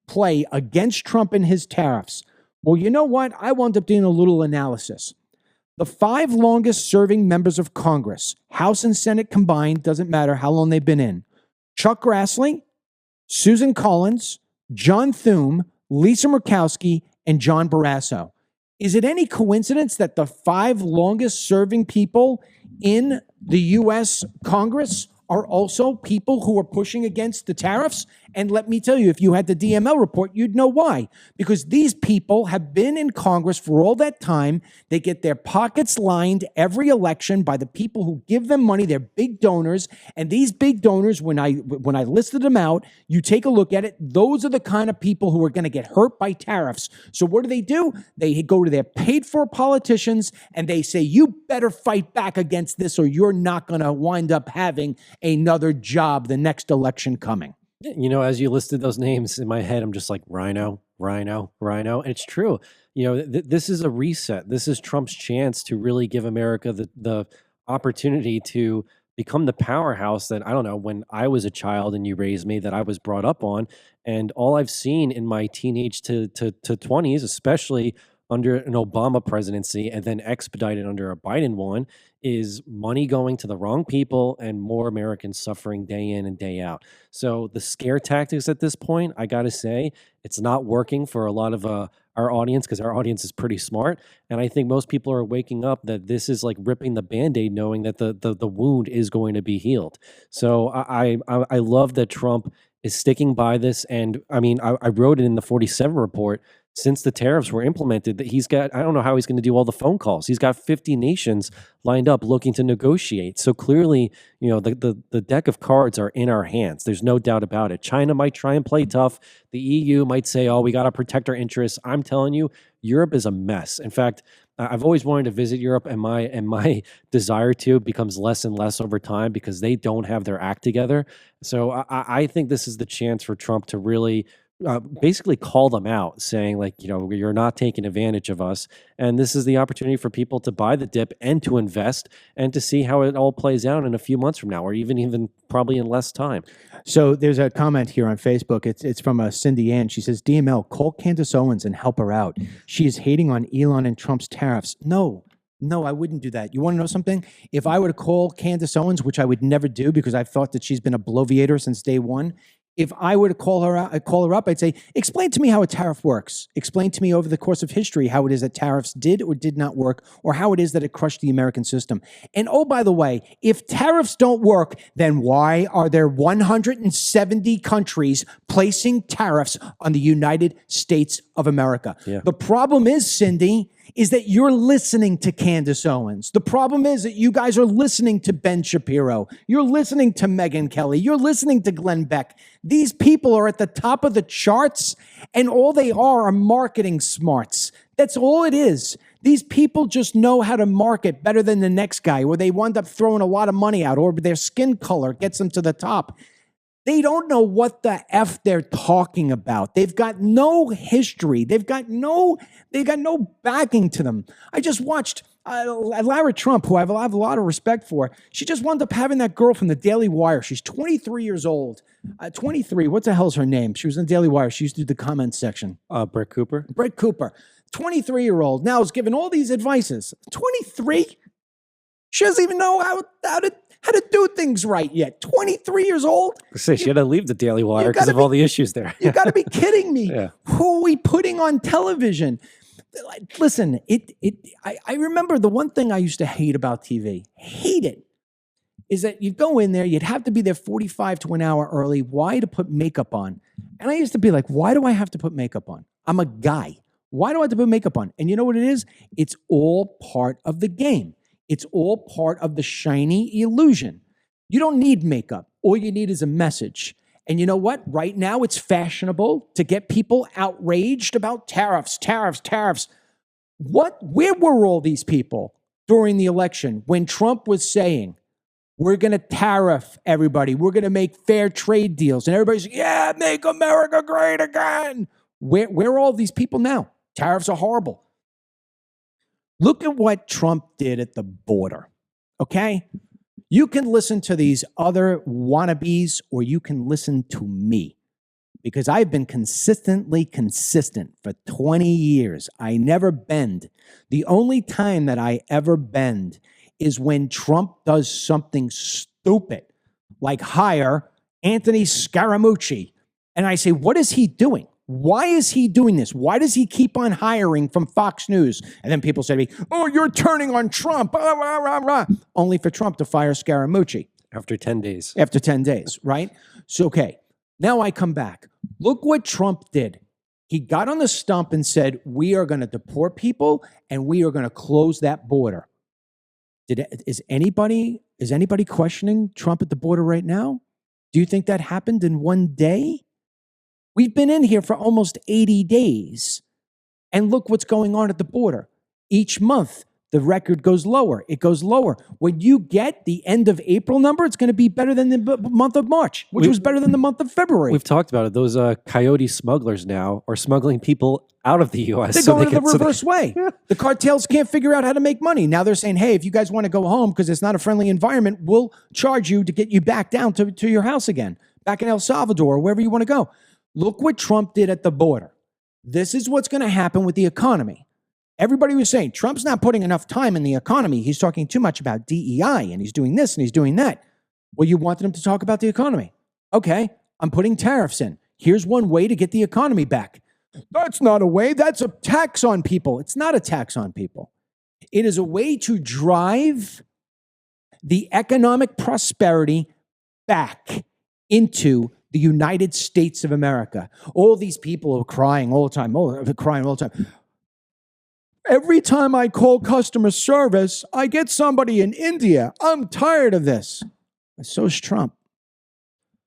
play against Trump and his tariffs. Well, you know what? I wound up doing a little analysis. The 5 longest serving members of Congress, House and Senate combined, doesn't matter how long they've been in. Chuck Grassley, Susan Collins, John Thune, Lisa Murkowski, and John Barrasso. Is it any coincidence that the 5 longest serving people in the U.S. Congress are also people who are pushing against the tariffs And let me tell you, if you had the DML report, you'd know why. Because these people have been in Congress for all that time. They get their pockets lined every election by the people who give them money. They're big donors. And these big donors, when I listed them out, you take a look at it, those are the kind of people who are going to get hurt by tariffs. So what do? They go to their paid-for politicians and they say, you better fight back against this or you're not going to wind up having another job the next election coming. You know, as you listed those names in my head, I'm just like, Rhino. And it's true. You know, this is a reset. This is Trump's chance to really give America the opportunity to become the powerhouse that, I don't know, when I was a child and you raised me, that I was brought up on. And all I've seen in my teenage to 20s, especially under an Obama presidency and then expedited under a Biden one, is money going to the wrong people and more Americans suffering day in and day out. So the scare tactics at this point, I got to say, it's not working for a lot of our audience, because our audience is pretty smart. And I think most people are waking up that this is like ripping the Band-Aid, knowing that the wound is going to be healed. So I love that Trump is sticking by this. And I mean, I wrote it in the 47 report. Since the tariffs were implemented, that he's got, I don't know how he's going to do all the phone calls. He's got 50 nations lined up looking to negotiate. So clearly, you know, the deck of cards are in our hands. There's no doubt about it. China might try and play tough. The EU might say, oh, we got to protect our interests. I'm telling you, Europe is a mess. In fact, I've always wanted to visit Europe, and my desire to becomes less and less over time because they don't have their act together. So I think this is the chance for Trump to really basically call them out, saying like, you know, you're not taking advantage of us. And this is the opportunity for people to buy the dip and to invest and to see how it all plays out in a few months from now, or even probably in less time. So there's a comment here on Facebook. It's from Cindy Ann. She says, DML, call Candace Owens and help her out. She is hating on Elon and Trump's tariffs. No, I wouldn't do that. You want to know something? If I were to call Candace Owens, which I would never do because I've thought that she's been a bloviator since day one, if I were to call her up, I'd say, explain to me how a tariff works. Explain to me over the course of history how it is that tariffs did or did not work, or how it is that it crushed the American system. And oh, by the way, if tariffs don't work, then why are there 170 countries placing tariffs on the United States of America? Yeah. The problem is, Cindy, is that you're listening to Candace Owens. The problem is that you guys are listening to Ben Shapiro. You're listening to Megyn Kelly. You're listening to Glenn Beck. These people are at the top of the charts, and all they are marketing smarts. That's all it is. These people just know how to market better than the next guy, or they wind up throwing a lot of money out, or their skin color gets them to the top. They don't know what the F they're talking about. They've got no history. They've got no backing to them. I just watched Lara Trump, who I have a lot of respect for. She just wound up having that girl from the Daily Wire. She's 23 years old. 23, what the hell's her name? She was in the Daily Wire. She used to do the comments section. Brett Cooper. 23-year-old. Now is giving all these advices. 23? She doesn't even know how to do things right yet. 23 years old? Say she had to leave the Daily Wire because of all the issues there. You got to be kidding me. Yeah. Who are we putting on television? Listen, I remember the one thing I used to hate about TV, hate it, is that you'd go in there, you'd have to be there 45 to an hour early. Why? To put makeup on. And I used to be like, why do I have to put makeup on? I'm a guy. Why do I have to put makeup on? And you know what it is? It's all part of the game. It's all part of the shiny illusion. You don't need makeup. All you need is a message. And you know what? Right now, it's fashionable to get people outraged about tariffs. Where were all these people during the election when Trump was saying, we're going to tariff everybody, we're going to make fair trade deals, and everybody's like, yeah, make America great again? Where are all these people now? Tariffs are horrible. Look at what Trump did at the border, okay? You can listen to these other wannabes, or you can listen to me, because I've been consistently consistent for 20 years. I never bend. The only time that I ever bend is when Trump does something stupid, like hire Anthony Scaramucci. And I say, what is he doing? Why is he doing this? Why does he keep on hiring from Fox News? And then people say to me, oh, you're turning on Trump. Rah, rah, rah, rah. Only for Trump to fire Scaramucci. After 10 days. After 10 days, right? So, okay. Now I come back. Look what Trump did. He got on the stump and said, we are going to deport people and we are going to close that border. Is anybody questioning Trump at the border right now? Do you think that happened in one day? We've been in here for almost 80 days. And look what's going on at the border. Each month, the record goes lower. It goes lower. When you get the end of April number, it's going to be better than the month of March, which was better than the month of February. We've talked about it. Those coyote smugglers now are smuggling people out of the U.S. They're going the reverse way. Yeah. The cartels can't figure out how to make money. Now they're saying, hey, if you guys want to go home because it's not a friendly environment, we'll charge you to get you back down to your house again, back in El Salvador or wherever you want to go. Look what Trump did at the border. This is what's going to happen with the economy. Everybody was saying Trump's not putting enough time in the economy. He's talking too much about DEI and he's doing this and he's doing that. Well, you wanted him to talk about the economy. Okay, I'm putting tariffs in. Here's one way to get the economy back. That's not a way. That's a tax on people. It's not a tax on people. It is a way to drive the economic prosperity back into the United States of America. All these people are crying all the time. Crying all the time. Every time I call customer service, I get somebody in India. I'm tired of this. So is Trump.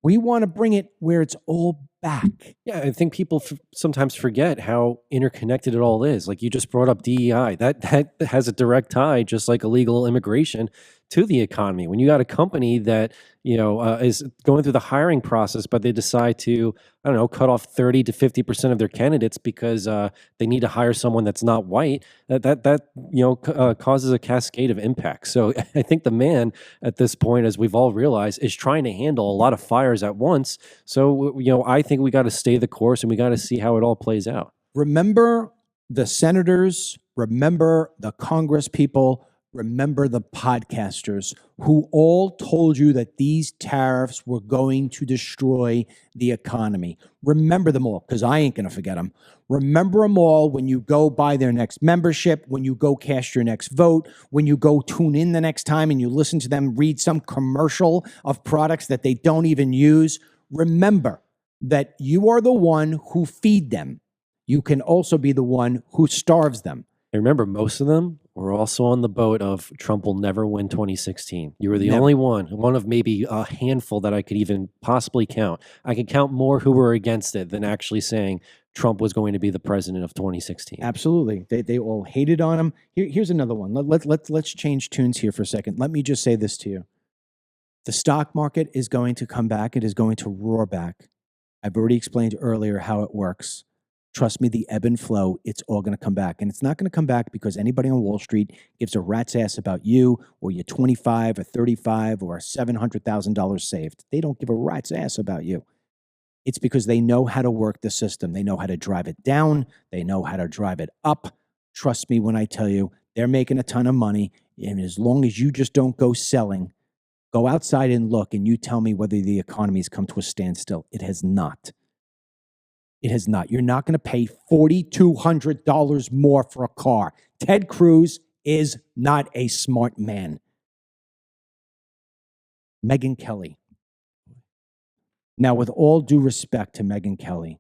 We want to bring it where it's all back. Yeah, I think people sometimes forget how interconnected it all is. Like you just brought up DEI. That has a direct tie, just like illegal immigration, to the economy. When you got a company that is going through the hiring process, but they decide to, I don't know, cut off 30 to 50% of their candidates because they need to hire someone that's not white, that causes a cascade of impact. So I think the man at this point, as we've all realized, is trying to handle a lot of fires at once. So, I think we got to stay the course and we got to see how it all plays out. Remember the senators, remember the Congress people, remember the podcasters who all told you that these tariffs were going to destroy the economy. Remember them all, because I ain't going to forget them. Remember them all when you go buy their next membership, when you go cast your next vote, when you go tune in the next time and you listen to them read some commercial of products that they don't even use. Remember that you are the one who feed them. You can also be the one who starves them. And remember, most of them were also on the boat of Trump will never win 2016. You were the only one of maybe a handful that I could even possibly count. I could count more who were against it than actually saying Trump was going to be the president of 2016. Absolutely. They all hated on him. Here's another one. Let's change tunes here for a second. Let me just say this to you. The stock market is going to come back. It is going to roar back. I've already explained earlier how it works. Trust me, the ebb and flow, it's all going to come back. And it's not going to come back because anybody on Wall Street gives a rat's ass about you or your 25 or 35 or $700,000 saved. They don't give a rat's ass about you. It's because they know how to work the system. They know how to drive it down. They know how to drive it up. Trust me when I tell you, they're making a ton of money. And as long as you just don't go selling, go outside and look and you tell me whether the economy has come to a standstill. It has not. It has not. You're not going to pay $4,200 more for a car. Ted Cruz is not a smart man. Megyn Kelly. Now, with all due respect to Megyn Kelly,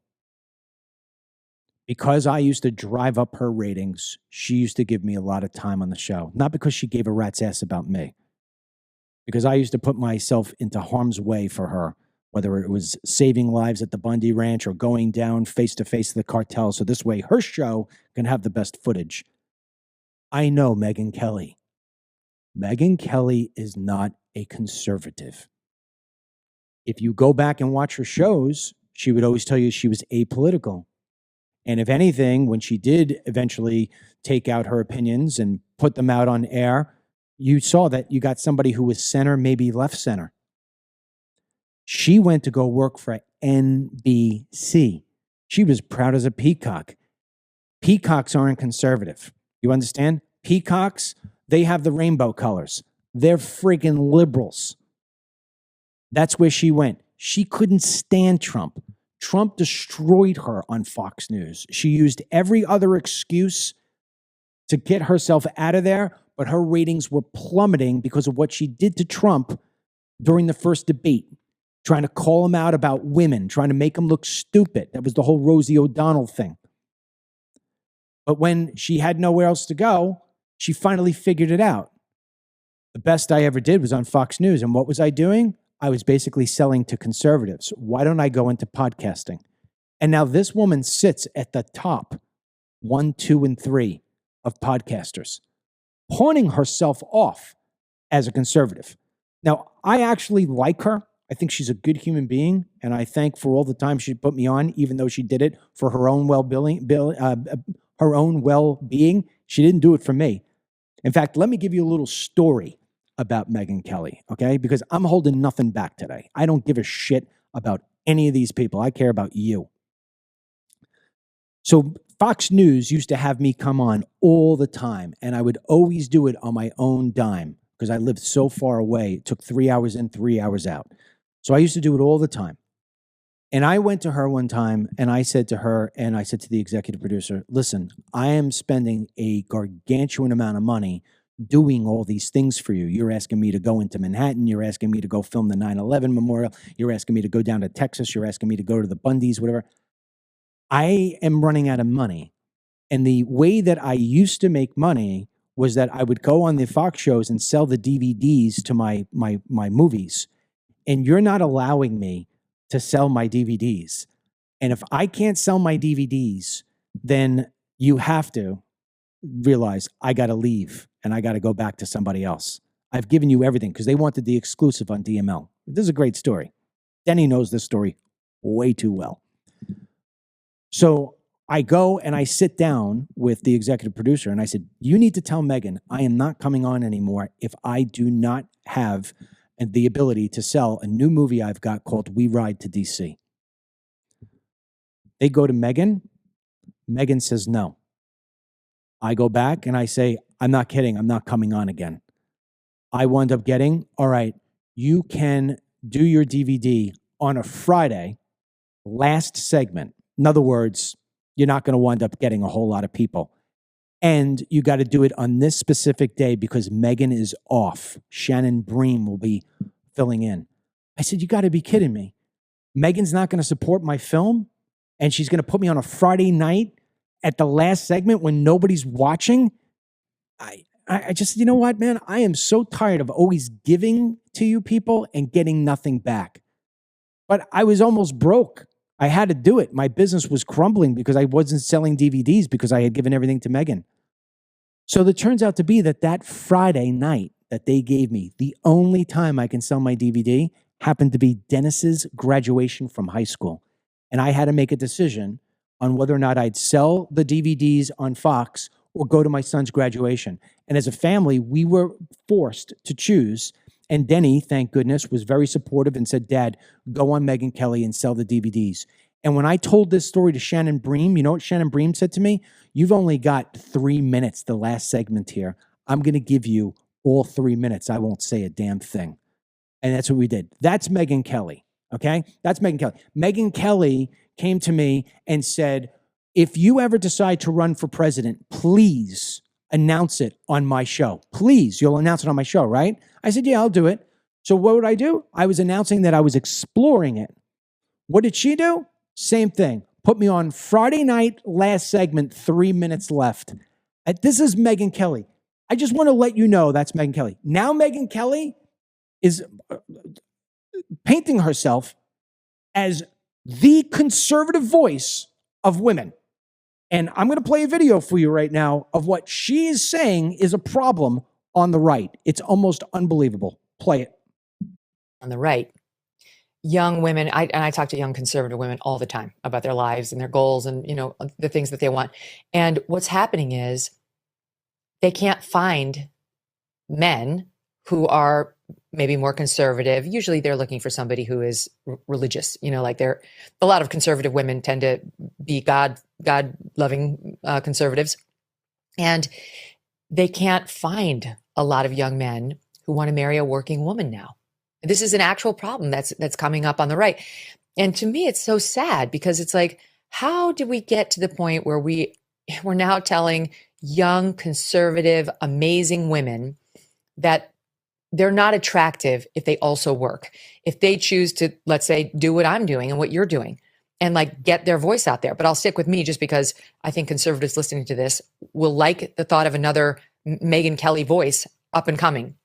because I used to drive up her ratings, she used to give me a lot of time on the show. Not because she gave a rat's ass about me. Because I used to put myself into harm's way for her, whether it was saving lives at the Bundy Ranch or going down face-to-face to the cartel. So this way, her show can have the best footage. I know Megyn Kelly. Megyn Kelly is not a conservative. If you go back and watch her shows, she would always tell you she was apolitical. And if anything, when she did eventually take out her opinions and put them out on air, you saw that you got somebody who was center, maybe left center. She went to go work for NBC. She was proud as a peacock. Peacocks aren't conservative. You understand? Peacocks, they have the rainbow colors. They're freaking liberals. That's where she went. She couldn't stand Trump. Trump destroyed her on Fox News. She used every other excuse to get herself out of there, but her ratings were plummeting because of what she did to Trump during the first debate. trying to call him out about women, trying to make him look stupid. That was the whole Rosie O'Donnell thing. But when she had nowhere else to go, she finally figured it out. The best I ever did was on Fox News. And what was I doing? I was basically selling to conservatives. Why don't I go into podcasting? And now this woman sits at the top 1, 2, and 3 of podcasters, pawning herself off as a conservative. Now, I actually like her. I think she's a good human being, and I thank for all the time she put me on, even though she did it for her own well-being. She didn't do it for me. In fact, let me give you a little story about Megyn Kelly, okay? Because I'm holding nothing back today. I don't give a shit about any of these people. I care about you. So Fox News used to have me come on all the time, and I would always do it on my own dime because I lived so far away. It took 3 hours in, 3 hours out. So I used to do it all the time. And I went to her one time and I said to her, and I said to the executive producer, listen, I am spending a gargantuan amount of money doing all these things for you. You're asking me to go into Manhattan. You're asking me to go film the 9/11 memorial. You're asking me to go down to Texas. You're asking me to go to the Bundys, whatever. I am running out of money. And the way that I used to make money was that I would go on the Fox shows and sell the DVDs to my movies. And you're not allowing me to sell my DVDs. And if I can't sell my DVDs, then you have to realize I got to leave and I got to go back to somebody else. I've given you everything because they wanted the exclusive on DML. This is a great story. Denny knows this story way too well. So I go and I sit down with the executive producer and I said, you need to tell Megyn I am not coming on anymore if I do not have the ability to sell a new movie I've got called We Ride to DC. They go to Megyn. Megyn says no. I go back and I say, I'm not kidding. I'm not coming on again. I wound up getting, all right, you can do your DVD on a Friday, last segment. In other words, you're not going to wind up getting a whole lot of people. And you got to do it on this specific day because Megyn is off. Shannon Bream will be filling in. I said, you got to be kidding me. Megyn's not going to support my film and she's going to put me on a Friday night at the last segment when nobody's watching. I just, you know what, man? I am so tired of always giving to you people and getting nothing back. But I was almost broke. I had to do it. My business was crumbling because I wasn't selling DVDs because I had given everything to Megyn. So it turns out to be that Friday night that they gave me, the only time I can sell my DVD happened to be Dennis's graduation from high school. And I had to make a decision on whether or not I'd sell the DVDs on Fox or go to my son's graduation. And as a family, we were forced to choose. And Denny, thank goodness, was very supportive and said, Dad, go on Megyn Kelly and sell the DVDs. And when I told this story to Shannon Bream, you know what Shannon Bream said to me? You've only got 3 minutes, the last segment here. I'm going to give you all 3 minutes. I won't say a damn thing. And that's what we did. That's Megyn Kelly, okay? That's Megyn Kelly. Megyn Kelly came to me and said, if you ever decide to run for president, please announce it on my show. Please, you'll announce it on my show, right? I said, yeah, I'll do it. So what would I do? I was announcing that I was exploring it. What did she do? Same thing. Put me on Friday night, last segment, 3 minutes left. This is Megyn Kelly. I just want to let you know that's Megyn Kelly. Now Megyn Kelly is painting herself as the conservative voice of women. And I'm going to play a video for you right now of what she is saying is a problem on the right. It's almost unbelievable. Play it. On the right, young women, I talk to young conservative women all the time about their lives and their goals and, the things that they want. And what's happening is they can't find men who are maybe more conservative. Usually they're looking for somebody who is religious, like a lot of conservative women tend to be God loving conservatives. And they can't find a lot of young men who want to marry a working woman now. This is an actual problem that's coming up on the right. And to me, it's so sad because it's like, how did we get to the point where we're now telling young, conservative, amazing women that they're not attractive if they also work. If they choose to, let's say, do what I'm doing and what you're doing and like get their voice out there. But I'll stick with me just because I think conservatives listening to this will like the thought of another Megyn Kelly voice up and coming.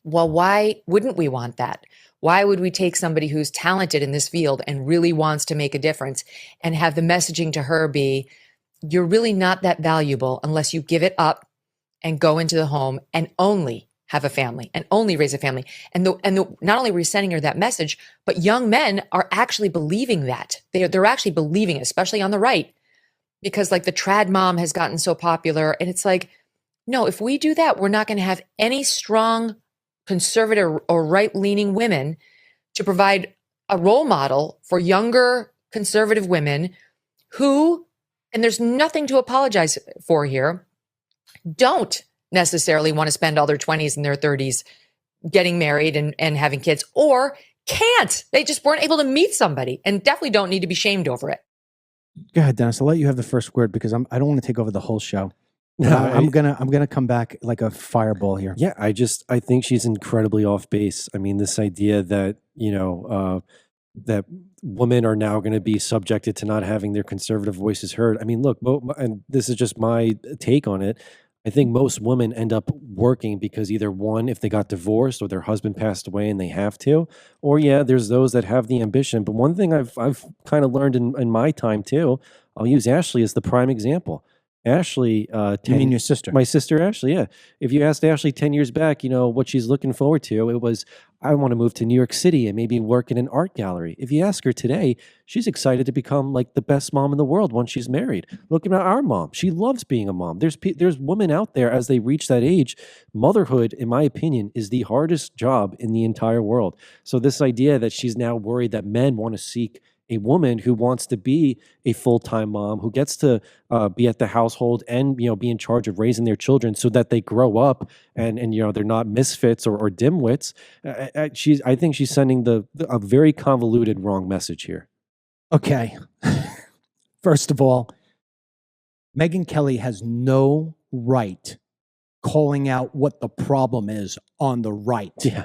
Well, why wouldn't we want that? Why would we take somebody who's talented in this field and really wants to make a difference and have the messaging to her be, you're really not that valuable unless you give it up and go into the home and only have a family and only raise a family. And not only are we sending her that message, but young men are actually believing that. They're actually believing it, especially on the right, because like the trad mom has gotten so popular. And it's like, no, if we do that, we're not going to have any strong conservative or right-leaning women to provide a role model for younger conservative women who, and there's nothing to apologize for here, don't necessarily want to spend all their 20s and their 30s getting married and having kids, or can't. They just weren't able to meet somebody and definitely don't need to be shamed over it. Go ahead, Dennis. I'll let you have the first word because I don't want to take over the whole show. No, I'm gonna come back like a fireball here. Yeah, I think she's incredibly off base. I mean, this idea that that women are now going to be subjected to not having their conservative voices heard. I mean, look, and this is just my take on it. I think most women end up working because either one, if they got divorced or their husband passed away and they have to, or there's those that have the ambition. But one thing I've kind of learned in my time too, I'll use Ashley as the prime example. Ashley, you mean your sister? My sister Ashley, yeah. If you asked Ashley 10 years back, what she's looking forward to, it was, I want to move to New York City and maybe work in an art gallery. If you ask her today, she's excited to become like the best mom in the world once she's married. Look at our mom. She loves being a mom. There's women out there as they reach that age. Motherhood, in my opinion, is the hardest job in the entire world. So this idea that she's now worried that men want to seek a woman who wants to be a full-time mom, who gets to be at the household and be in charge of raising their children so that they grow up and they're not misfits or dimwits. I think she's sending a very convoluted wrong message here. Okay, first of all, Megyn Kelly has no right calling out what the problem is on the right. Yeah.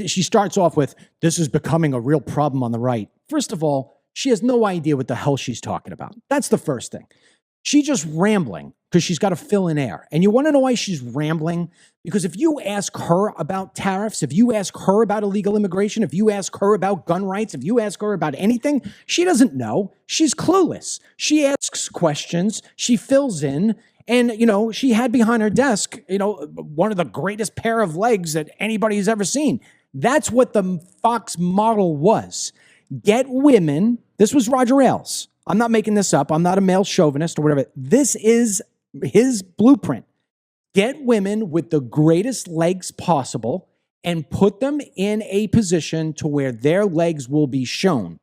She starts off with, this is becoming a real problem on the right. First of all, she has no idea what the hell she's talking about. That's the first thing. She's just rambling because she's got to fill in air. And you want to know why she's rambling? Because if you ask her about tariffs, if you ask her about illegal immigration, if you ask her about gun rights, if you ask her about anything, she doesn't know. She's clueless. She asks questions. She fills in. And, she had behind her desk, one of the greatest pair of legs that anybody's ever seen. That's what the Fox model was. Get women. This was Roger Ailes. I'm not making this up. I'm not a male chauvinist or whatever. This is his blueprint. Get women with the greatest legs possible and put them in a position to where their legs will be shown.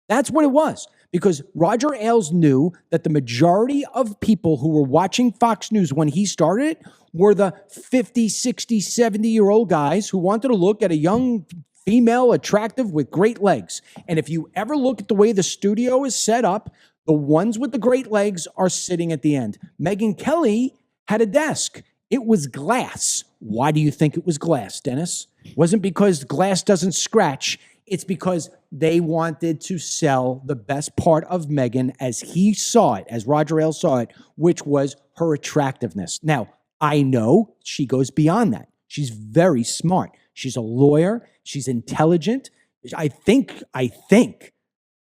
That's what it was. Because Roger Ailes knew that the majority of people who were watching Fox News when he started it were the 50, 60, 70-year-old guys who wanted to look at a young female attractive with great legs. And if you ever look at the way the studio is set up, the ones with the great legs are sitting at the end. Megyn Kelly had a desk. It was glass. Why do you think it was glass, Dennis? It wasn't because glass doesn't scratch. It's because they wanted to sell the best part of Megyn as he saw it, as Roger Ailes saw it, which was her attractiveness. Now, I know she goes beyond that. She's very smart. She's a lawyer. She's intelligent. I think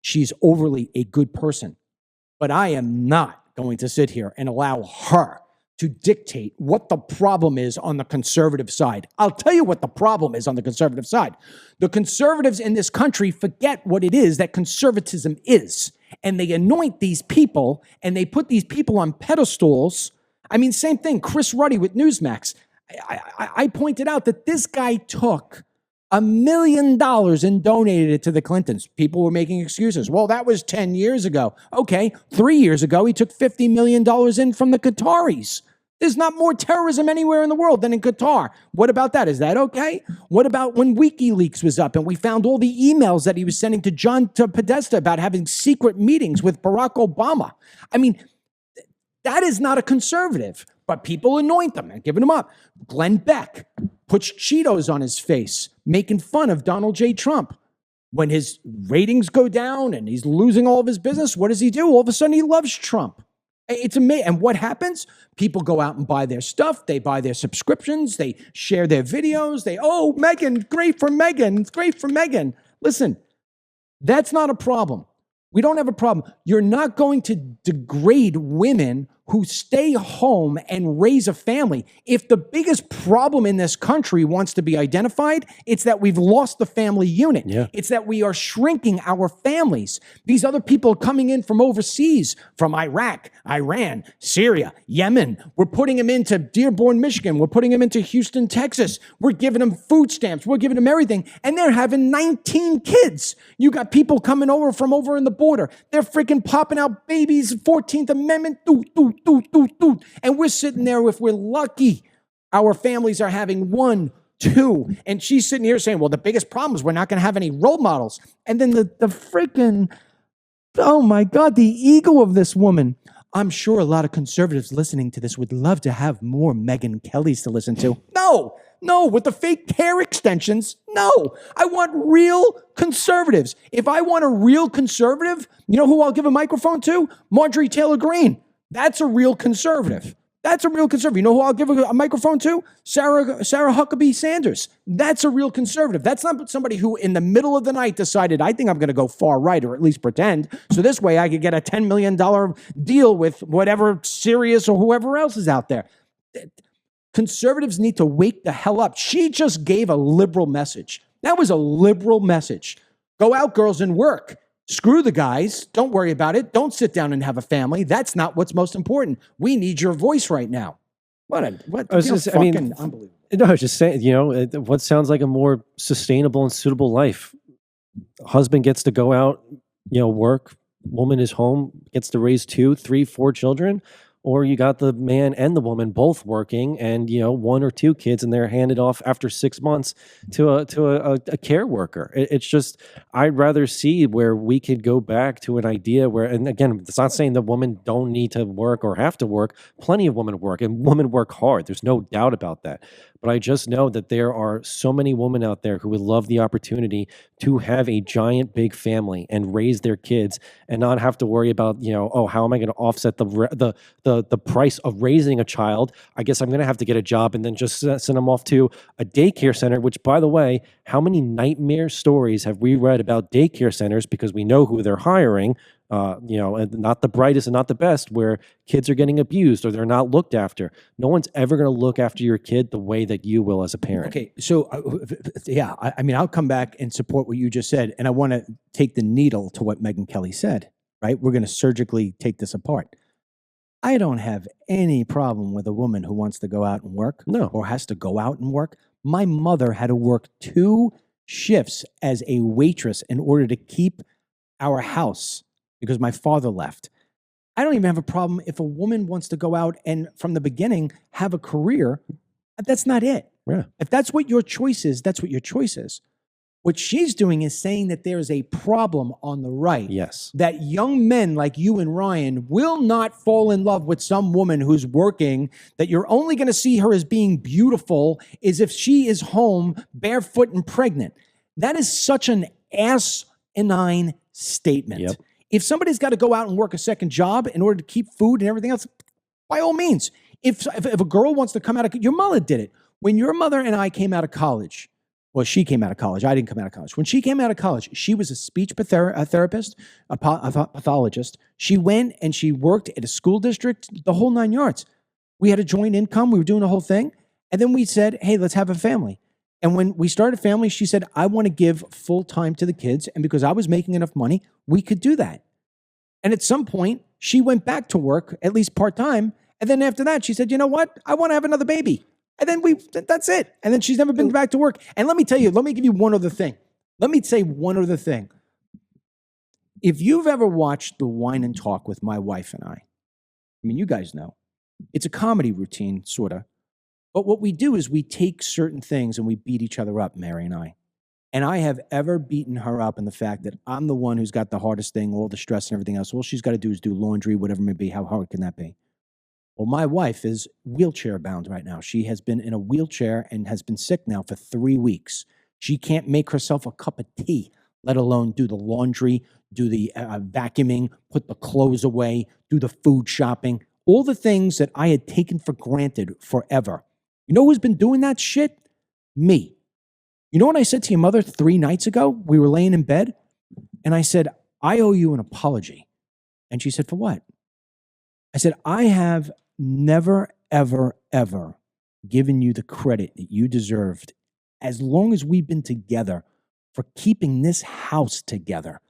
she's overly a good person. But I am not going to sit here and allow her to dictate what the problem is on the conservative side. I'll tell you what the problem is on the conservative side. The conservatives in this country forget what it is that conservatism is. And they anoint these people and they put these people on pedestals. I mean, same thing, Chris Ruddy with Newsmax. I pointed out that this guy took $1 million and donated it to the Clintons. People were making excuses. Well, that was 10 years ago. Okay, 3 years ago, he took $50 million in from the Qataris. There's not more terrorism anywhere in the world than in Qatar. What about that? Is that okay? What about when WikiLeaks was up and we found all the emails that he was sending to John Podesta about having secret meetings with Barack Obama? I mean, that is not a conservative. but people anoint them and giving them up. Glenn Beck puts Cheetos on his face, making fun of Donald J. Trump. When his ratings go down and he's losing all of his business, what does he do? All of a sudden, he loves Trump. It's amazing. And what happens? People go out and buy their stuff. They buy their subscriptions. They share their videos. Meghan, great for Meghan. It's great for Meghan. Listen, that's not a problem. We don't have a problem. You're not going to degrade women who stay home and raise a family. If the biggest problem in this country wants to be identified, it's that we've lost the family unit. Yeah. It's that we are shrinking our families. These other people coming in from overseas, from Iraq, Iran, Syria, Yemen. We're putting them into Dearborn, Michigan. We're putting them into Houston, Texas. We're giving them food stamps. We're giving them everything. And they're having 19 kids. You got people coming over from over in the border. They're freaking popping out babies, 14th Amendment, and we're sitting there, if we're lucky, our families are having 1, 2, and she's sitting here saying, well, the biggest problem is we're not going to have any role models. And then the freaking, oh my God, the ego of this woman. I'm sure a lot of conservatives listening to this would love to have more Megyn Kellys to listen to. No, with the fake hair extensions, no. I want real conservatives. If I want a real conservative, you know who I'll give a microphone to? Marjorie Taylor Greene. That's a real conservative. You know who I'll give a microphone to? Sarah Huckabee Sanders. That's a real conservative. That's not somebody who in the middle of the night decided, I think I'm going to go far right, or at least pretend. So this way I could get a $10 million deal with whatever Sirius or whoever else is out there. Conservatives need to wake the hell up. She just gave a liberal message. That was a liberal message. Go out, girls, and work. Screw the guys. Don't worry about it. Don't sit down and have a family. That's not what's most important. We need your voice right now. Unbelievable. I was just saying, what sounds like a more sustainable and suitable life. Husband gets to go out, work. Woman is home, gets to raise 2, 3, 4 children. Or you got the man and the woman both working, and 1 or 2 kids, and they're handed off after 6 months to a care worker. It's just, I'd rather see where we could go back to an idea where, and again, it's not saying that women don't need to work or have to work. Plenty of women work, and women work hard. There's no doubt about that. But I just know that there are so many women out there who would love the opportunity to have a giant big family and raise their kids and not have to worry about, how am I going to offset the price of raising a child? I guess I'm going to have to get a job and then just send them off to a daycare center, which, by the way, how many nightmare stories have we read about daycare centers, because we know who they're hiring, and not the brightest and not the best, where kids are getting abused or they're not looked after. No one's ever going to look after your kid the way that you will as a parent. Okay, so I mean, I'll come back and support what you just said, and I want to take the needle to what Megyn Kelly said, right? We're going to surgically take this apart. I don't have any problem with a woman who wants to go out and work. No. Or has to go out and work. My mother had to work 2 shifts as a waitress in order to keep our house because my father left. I don't even have a problem if a woman wants to go out and from the beginning have a career. That's not it. Yeah. If that's what your choice is, that's what your choice is. What she's doing is saying that there is a problem on the right. Yes. That young men like you and Ryan will not fall in love with some woman who's working, that you're only going to see her as being beautiful is if she is home barefoot and pregnant. That is such an asinine statement. Yep. If somebody's got to go out and work a second job in order to keep food and everything else, by all means. If a girl wants to come out of, your mother did it. When your mother and I came out of college, well, she came out of college. I didn't come out of college. When she came out of college, she was a speech therapist, a pathologist. She went and she worked at a school district, the whole 9 yards. We had a joint income. We were doing the whole thing. And then we said, hey, let's have a family. And when we started a family, she said, I want to give full time to the kids. And because I was making enough money, we could do that. And at some point, she went back to work, at least part-time. And then after that, she said, you know what? I want to have another baby. And then that's it. And then she's never been back to work. And let me tell you, let me give you one other thing. Let me say one other thing. If you've ever watched the Wine and Talk with my wife and I mean, you guys know, it's a comedy routine, sort of. But what we do is we take certain things and we beat each other up, Mary and I. And I have ever beaten her up in the fact that I'm the one who's got the hardest thing, all the stress and everything else. All she's got to do is do laundry, whatever it may be. How hard can that be? Well, my wife is wheelchair bound right now. She has been in a wheelchair and has been sick now for 3 weeks. She can't make herself a cup of tea, let alone do the laundry, do the vacuuming, put the clothes away, do the food shopping, all the things that I had taken for granted forever. You know who's been doing that shit? Me. You know what I said to your mother 3 nights ago? We were laying in bed, and I said, I owe you an apology. And she said, for what? I said, I have never, ever, ever given you the credit that you deserved as long as we've been together for keeping this house together.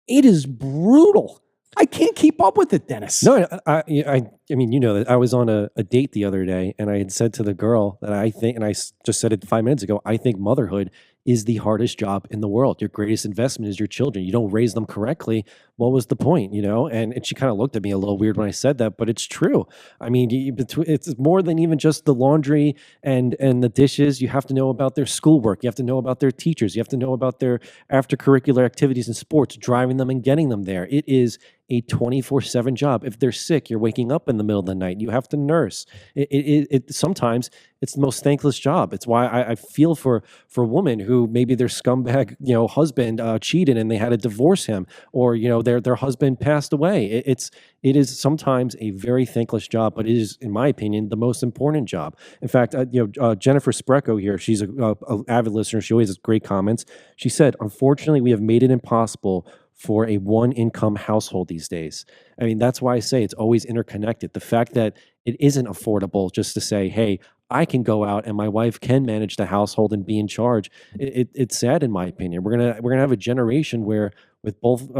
It is brutal. I can't keep up with it, Dennis. No, I mean, you know that I was on a date the other day, and I had said to the girl that I think, and just said it 5 minutes ago, I think motherhood is the hardest job in the world. Your greatest investment is your children. You don't raise them correctly. What was the point, you know? And she kind of looked at me a little weird when I said that, but it's true. I mean, it's more than even just the laundry and the dishes. You have to know about their schoolwork. You have to know about their teachers. You have to know about their after-curricular activities and sports, driving them and getting them there. It is a 24/7 job. If they're sick, you're waking up in the middle of the night. You have to nurse. Sometimes it's the most thankless job. It's why I feel for women who maybe their scumbag, you know, husband cheated and they had to divorce him, or you know their husband passed away. It is sometimes a very thankless job, but it is, in my opinion, the most important job. In fact, Jennifer Spreco here, she's a avid listener. She always has great comments. She said, "Unfortunately, we have made it impossible for a one-income household these days." I mean, that's why I say it's always interconnected. The fact that it isn't affordable just to say, hey, I can go out and my wife can manage the household and be in charge. It's sad, in my opinion. We're gonna have a generation where, with both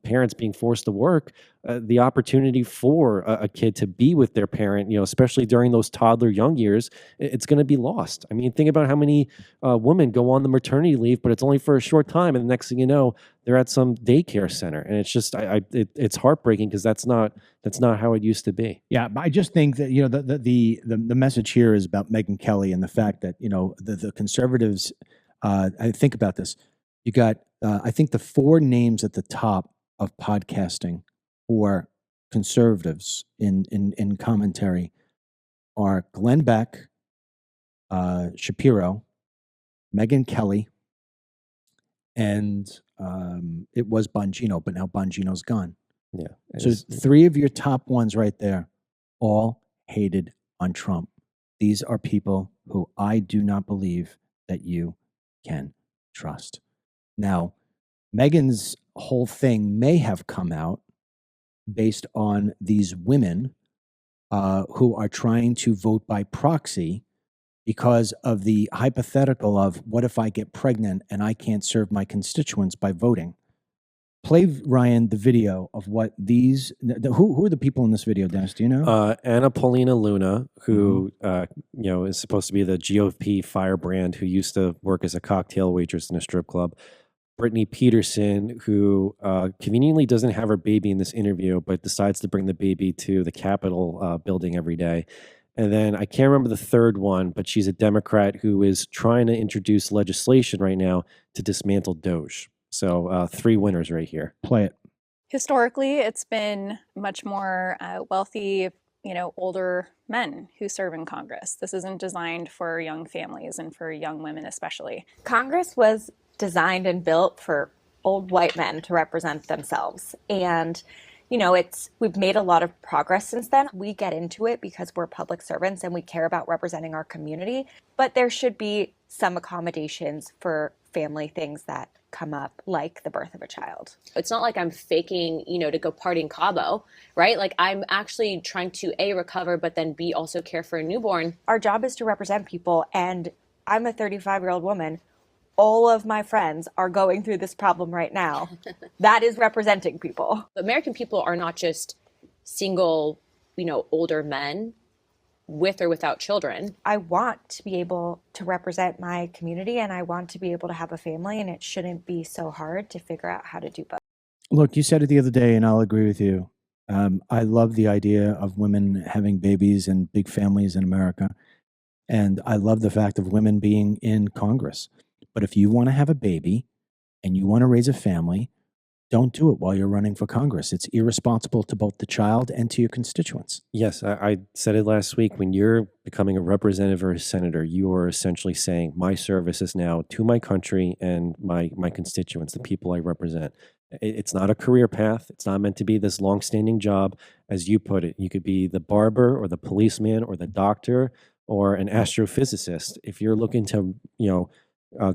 parents being forced to work, the opportunity for a kid to be with their parent, you know, especially during those toddler young years, it's going to be lost. I mean, think about how many women go on the maternity leave, but it's only for a short time, and the next thing you know, they're at some daycare center, and it's just it's heartbreaking because that's not how it used to be. Yeah, but I just think that, you know, the message here is about Megyn Kelly and the fact that, you know, the conservatives. I think about this. You got I think the 4 names at the top of podcasting for conservatives in commentary are Glenn Beck, Shapiro, Megyn Kelly, and it was Bongino, but now Bongino's gone. Yeah. So 3 of your top ones right there, all hated on Trump. These are people who I do not believe that you can trust. Now, Megyn's whole thing may have come out based on these women who are trying to vote by proxy because of the hypothetical of, what if I get pregnant and I can't serve my constituents by voting? Play, Ryan, the video of what these, who are the people in this video, Dennis? Do you know? Anna Paulina Luna, who is supposed to be the GOP firebrand, who used to work as a cocktail waitress in a strip club. Brittany Peterson, who conveniently doesn't have her baby in this interview, but decides to bring the baby to the Capitol building every day. And then I can't remember the third one, but she's a Democrat who is trying to introduce legislation right now to dismantle Doge. So 3 winners right here. Play it. Historically, it's been much more wealthy, older men who serve in Congress. This isn't designed for young families and for young women especially. Congress was designed and built for old white men to represent themselves. And, we've made a lot of progress since then. We get into it because we're public servants and we care about representing our community. But there should be some accommodations for family things that come up, like the birth of a child. It's not like I'm faking, to go party in Cabo, right? Like I'm actually trying to A, recover, but then B, also care for a newborn. Our job is to represent people, and I'm a 35-year-old woman. All of my friends are going through this problem right now. That is representing people. American people are not just single, older men with or without children. I want to be able to represent my community, and I want to be able to have a family, and it shouldn't be so hard to figure out how to do both. Look, you said it the other day, and I'll agree with you. I love the idea of women having babies and big families in America. And I love the fact of women being in Congress. But if you want to have a baby and you want to raise a family, don't do it while you're running for Congress. It's irresponsible to both the child and to your constituents. Yes, I said it last week. When you're becoming a representative or a senator, you are essentially saying my service is now to my country and my constituents, the people I represent. It's not a career path. It's not meant to be this long-standing job, as you put it. You could be the barber or the policeman or the doctor or an astrophysicist. If you're looking to,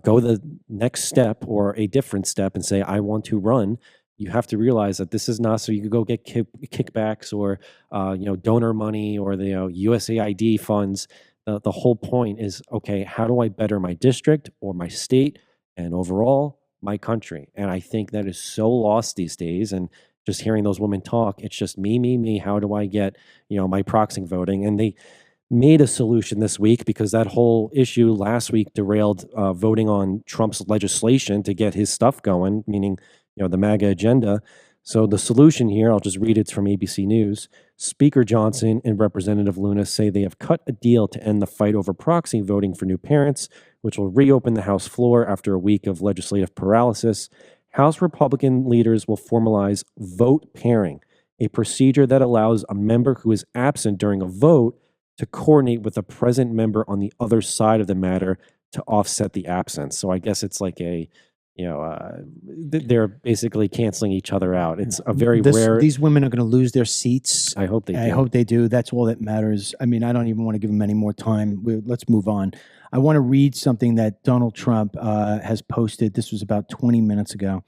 go the next step or a different step and say, I want to run, you have to realize that this is not so you could go get kickbacks or, donor money or the USAID funds. The whole point is, okay, how do I better my district or my state and overall my country? And I think that is so lost these days. And just hearing those women talk, it's just me, me, me. How do I get, my proxy voting? And they made a solution this week because that whole issue last week derailed voting on Trump's legislation to get his stuff going, meaning, the MAGA agenda. So the solution here, I'll just read it from ABC News. Speaker Johnson and Representative Luna say they have cut a deal to end the fight over proxy voting for new parents, which will reopen the House floor after a week of legislative paralysis. House Republican leaders will formalize vote pairing, a procedure that allows a member who is absent during a vote to coordinate with a present member on the other side of the matter to offset the absence. So I guess it's like they're basically canceling each other out. It's a very rare. These women are going to lose their seats. I hope they do. I hope they do. That's all that matters. I mean, I don't even want to give them any more time. Let's move on. I want to read something that Donald Trump has posted. This was about 20 minutes ago.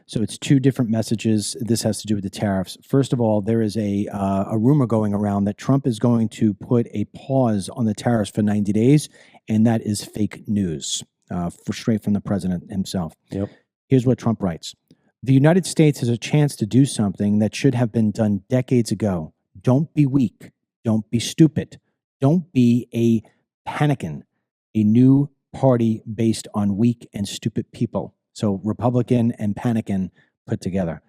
So it's two different messages. This has to do with the tariffs. First of all, there is a rumor going around that Trump is going to put a pause on the tariffs for 90 days, and that is fake news, straight from the president himself. Yep. Here's what Trump writes. The United States has a chance to do something that should have been done decades ago. Don't be weak. Don't be stupid. Don't be a panicking, a new party based on weak and stupid people. So Republican and panicking put together.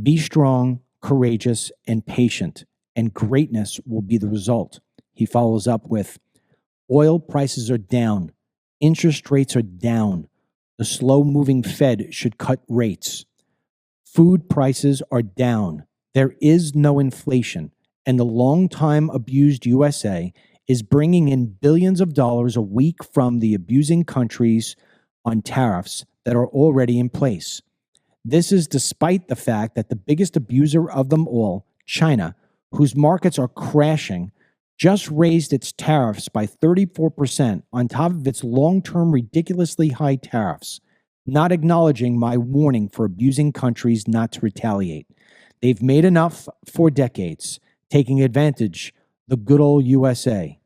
Be strong, courageous, and patient, and greatness will be the result. He follows up with, oil prices are down. Interest rates are down. The slow-moving Fed should cut rates. Food prices are down. There is no inflation, and the long-time abused USA is bringing in billions of dollars a week from the abusing countries on tariffs that are already in place. This is despite the fact that the biggest abuser of them all, China, whose markets are crashing, just raised its tariffs by 34% on top of its long-term ridiculously high tariffs, not acknowledging my warning for abusing countries not to retaliate. They've made enough for decades, taking advantage the good old USA.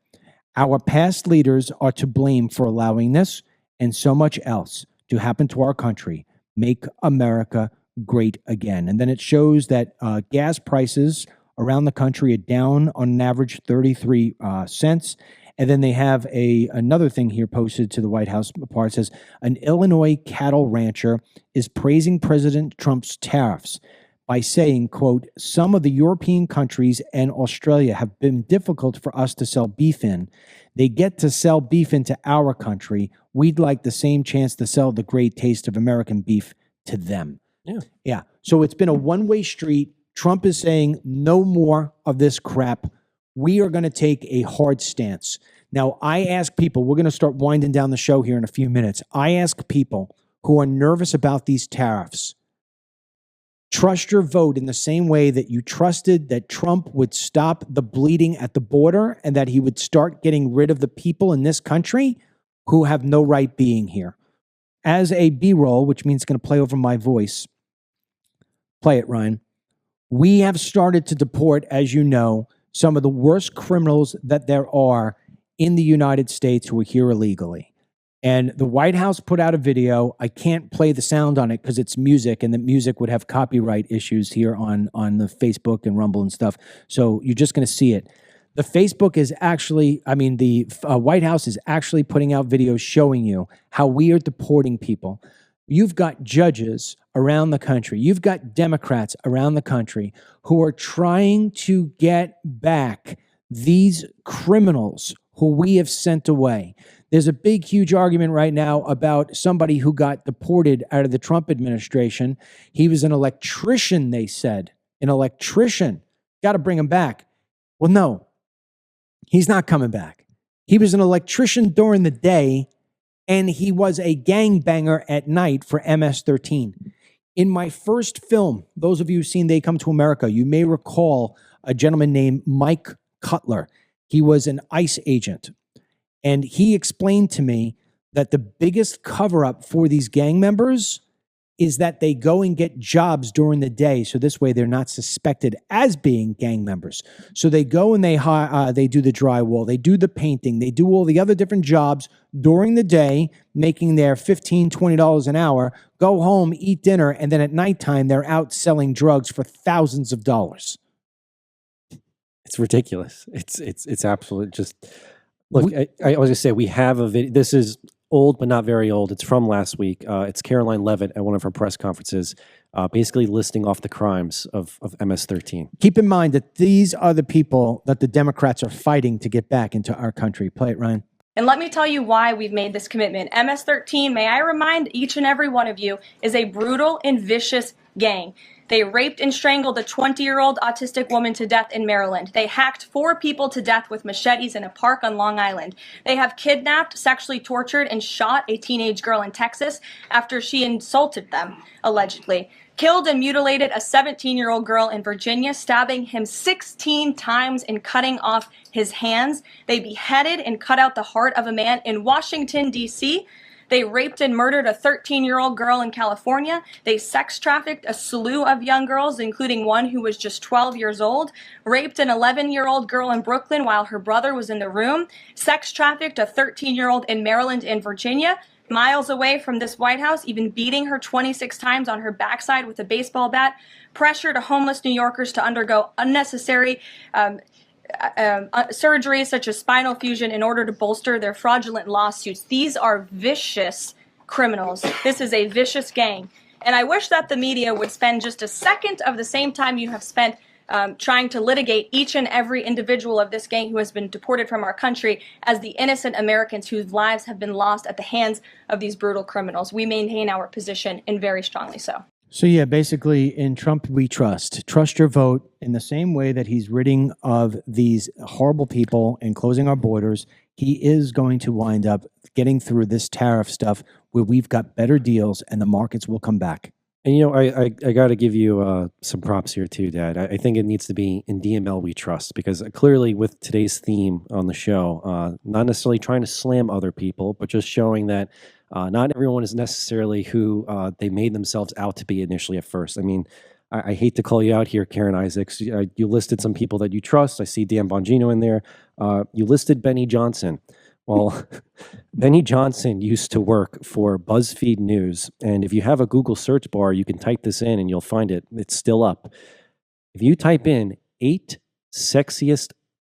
Our past leaders are to blame for allowing this and so much else to happen to our country. Make America great again. And then it shows that gas prices around the country are down on an average 33 cents. And then they have another thing here posted to the White House part. It says, an Illinois cattle rancher is praising President Trump's tariffs by saying, quote, some of the European countries and Australia have been difficult for us to sell beef in. They get to sell beef into our country. We'd like the same chance to sell the great taste of American beef to them. Yeah. So it's been a one-way street. Trump is saying no more of this crap. We are going to take a hard stance. Now, I ask people, we're going to start winding down the show here in a few minutes. I ask people who are nervous about these tariffs, trust your vote in the same way that you trusted that Trump would stop the bleeding at the border and that he would start getting rid of the people in this country who have no right being here. As a B-roll, which means it's going to play over my voice, play it, Ryan. We have started to deport, as you know, some of the worst criminals that there are in the United States who are here illegally. And the White House put out a video. I can't play the sound on it because it's music, and the music would have copyright issues here on the Facebook and Rumble and stuff. So you're just going to see it. The Facebook is actually, the White House is actually putting out videos showing you how we are deporting people. You've got judges around the country. You've got Democrats around the country who are trying to get back these criminals who we have sent away. There's a big, huge argument right now about somebody who got deported out of the Trump administration. He was an electrician, they said. An electrician. Got to bring him back. Well, no, he's not coming back. He was an electrician during the day, and he was a gangbanger at night for MS-13. In my first film, those of you who've seen They Come to America, you may recall a gentleman named Mike Cutler. He was an ICE agent. And he explained to me that the biggest cover-up for these gang members is that they go and get jobs during the day, so this way they're not suspected as being gang members. So they go and they do the drywall, they do the painting, they do all the other different jobs during the day, making their $15, $20 an hour, go home, eat dinner, and then at nighttime they're out selling drugs for thousands of dollars. It's ridiculous. It's absolute just... Look, I was going to say, we have a video. This is old, but not very old. It's from last week. It's Caroline Leavitt at one of her press conferences, basically listing off the crimes of MS-13. Keep in mind that these are the people that the Democrats are fighting to get back into our country. Play it, Ryan. And let me tell you why we've made this commitment. MS-13, may I remind each and every one of you, is a brutal and vicious gang. They raped and strangled a 20-year-old autistic woman to death in Maryland. They hacked 4 people to death with machetes in a park on Long Island. They have kidnapped, sexually tortured, and shot a teenage girl in Texas after she insulted them, allegedly. Killed and mutilated a 17-year-old girl in Virginia, stabbing him 16 times and cutting off his hands. They beheaded and cut out the heart of a man in Washington, D.C., They raped and murdered a 13-year-old girl in California. They sex trafficked a slew of young girls, including one who was just 12 years old. Raped an 11-year-old girl in Brooklyn while her brother was in the room. Sex trafficked a 13-year-old in Maryland and Virginia. Miles away from this White House, even beating her 26 times on her backside with a baseball bat. Pressured homeless New Yorkers to undergo unnecessary surgeries such as spinal fusion in order to bolster their fraudulent lawsuits. These are vicious criminals. This is a vicious gang. And I wish that the media would spend just a second of the same time you have spent trying to litigate each and every individual of this gang who has been deported from our country as the innocent Americans whose lives have been lost at the hands of these brutal criminals. We maintain our position, and very strongly so. So yeah, basically in Trump we trust. Trust your vote in the same way that he's ridding of these horrible people and closing our borders. He is going to wind up getting through this tariff stuff where we've got better deals and the markets will come back. And, you know, I got to give you some props here too, Dad. I think it needs to be in DML we trust, because clearly with today's theme on the show, not necessarily trying to slam other people, but just showing that not everyone is necessarily who they made themselves out to be initially at first. I mean, I hate to call you out here, Karen Isaacs. You listed some people that you trust. I see Dan Bongino in there. You listed Benny Johnson. Well, Benny Johnson used to work for BuzzFeed News, and if you have a Google search bar, you can type this in and you'll find it. It's still up. If you type in 8 sexiest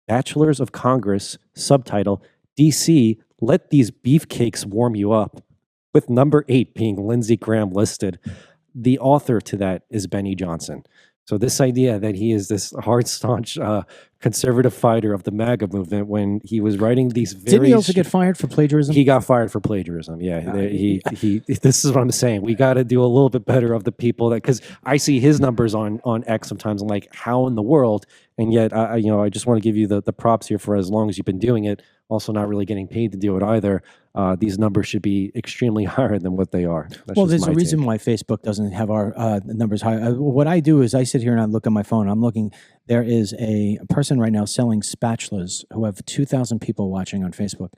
bachelors of Congress, subtitle, DC, let these beefcakes warm you up, with number 8 being Lindsey Graham listed. The author to that is Benny Johnson. So this idea that he is this hard, staunch conservative fighter of the MAGA movement, when he was writing these very... Didn't he also get fired for plagiarism? He got fired for plagiarism, yeah. This is what I'm saying. We got to do a little bit better of the people that... Because I see his numbers on X sometimes. I'm like, how in the world? And yet, I just want to give you the props here for as long as you've been doing it. Also not really getting paid to do it either. These numbers should be extremely higher than what they are. Well, there's a reason why Facebook doesn't have our numbers high. What I do is I sit here and I look at my phone. I'm looking. There is a person right now selling spatulas who have 2,000 people watching on Facebook.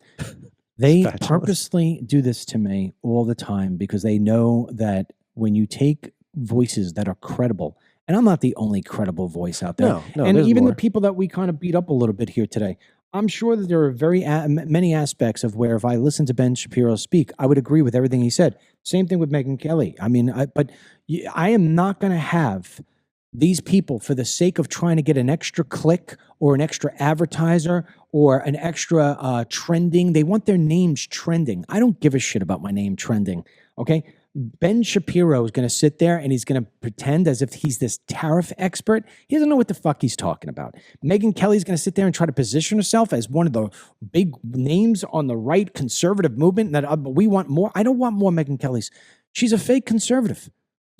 They purposely do this to me all the time because they know that when you take voices that are credible, and I'm not the only credible voice out there. No, and even more. the people that we kind of beat up a little bit here today, I'm sure that there are very many aspects of where if I listen to Ben Shapiro speak, I would agree with everything he said. Same thing with Megyn Kelly. I mean, I am not going to have these people, for the sake of trying to get an extra click or an extra advertiser or an extra trending. They want their names trending. I don't give a shit about my name trending. Okay. Ben Shapiro is going to sit there and he's going to pretend as if he's this tariff expert. He doesn't know what the fuck he's talking about. Megyn Kelly's going to sit there and try to position herself as one of the big names on the right conservative movement that we want more. I don't want more Megyn Kellys. She's a fake conservative.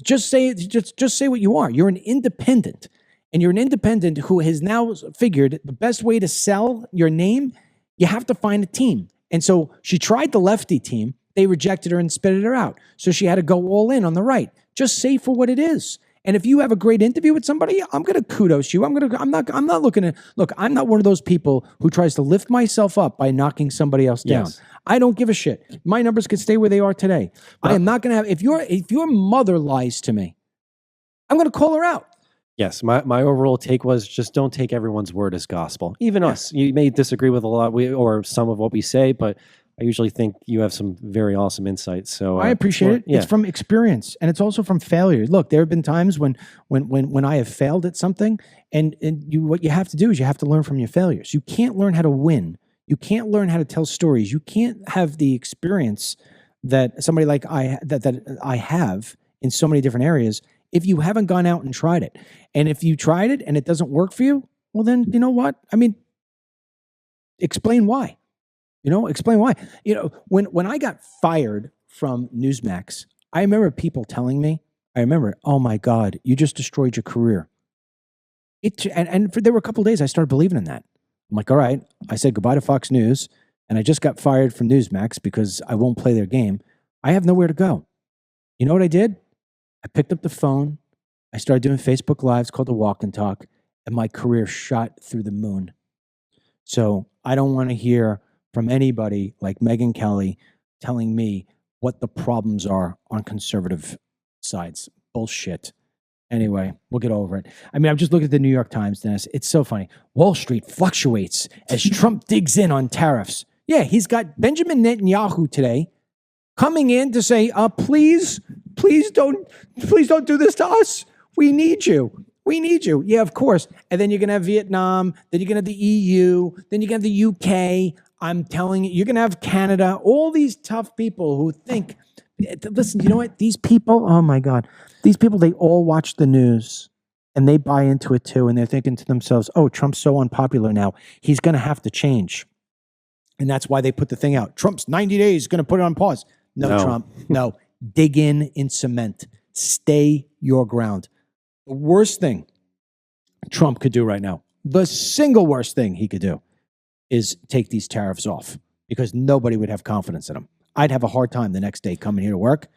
Just say what you are. You're an independent, and you're an independent who has now figured the best way to sell your name, you have to find a team. And so she tried the lefty team. They rejected her and spitted her out. So she had to go all in on the right. Just say for what it is. And if you have a great interview with somebody, I'm going to kudos you. I'm not looking at, look, I'm not one of those people who tries to lift myself up by knocking somebody else down. Yes. I don't give a shit. My numbers could stay where they are today. I am not going to have, if your mother lies to me, I'm going to call her out. Yes, my overall take was just don't take everyone's word as gospel. Even us. You may disagree with a lot or some of what we say, but I usually think you have some very awesome insights. So I appreciate it. Yeah. It's from experience, and it's also from failure. Look, there have been times when I have failed at something, and what you have to do is you have to learn from your failures. You can't learn how to win. You can't learn how to tell stories. You can't have the experience that somebody like that I have in so many different areas if you haven't gone out and tried it. And if you tried it and it doesn't work for you, well, then you know what? I mean, explain why. Explain why. When I got fired from Newsmax, I remember people telling me, oh my God, you just destroyed your career. There were a couple of days I started believing in that. I'm like, all right, I said goodbye to Fox News, and I just got fired from Newsmax because I won't play their game. I have nowhere to go. You know what I did? I picked up the phone. I started doing Facebook Lives called The Walk and Talk, and my career shot through the moon. So I don't want to hear from anybody like Megyn Kelly telling me what the problems are on conservative sides. Bullshit. Anyway, we'll get over it. I mean, I'm just looking at the New York Times, Dennis. It's so funny. Wall Street fluctuates as Trump digs in on tariffs. Yeah, he's got Benjamin Netanyahu today coming in to say, please don't do this to us. We need you. We need you. Yeah, of course. And then you're going to have Vietnam. Then you're going to have the EU. Then you're going to have the UK. I'm telling you, you're going to have Canada. All these tough people who think, listen, you know what? These people, oh my God. These people, they all watch the news and they buy into it too. And they're thinking to themselves, oh, Trump's so unpopular now. He's going to have to change. And that's why they put the thing out. Trump's 90 days going to put it on pause. No, Trump. No. Dig in cement. Stay your ground. The worst thing Trump could do right now, the single worst thing he could do is take these tariffs off because nobody would have confidence in him. I'd have a hard time the next day coming here to work.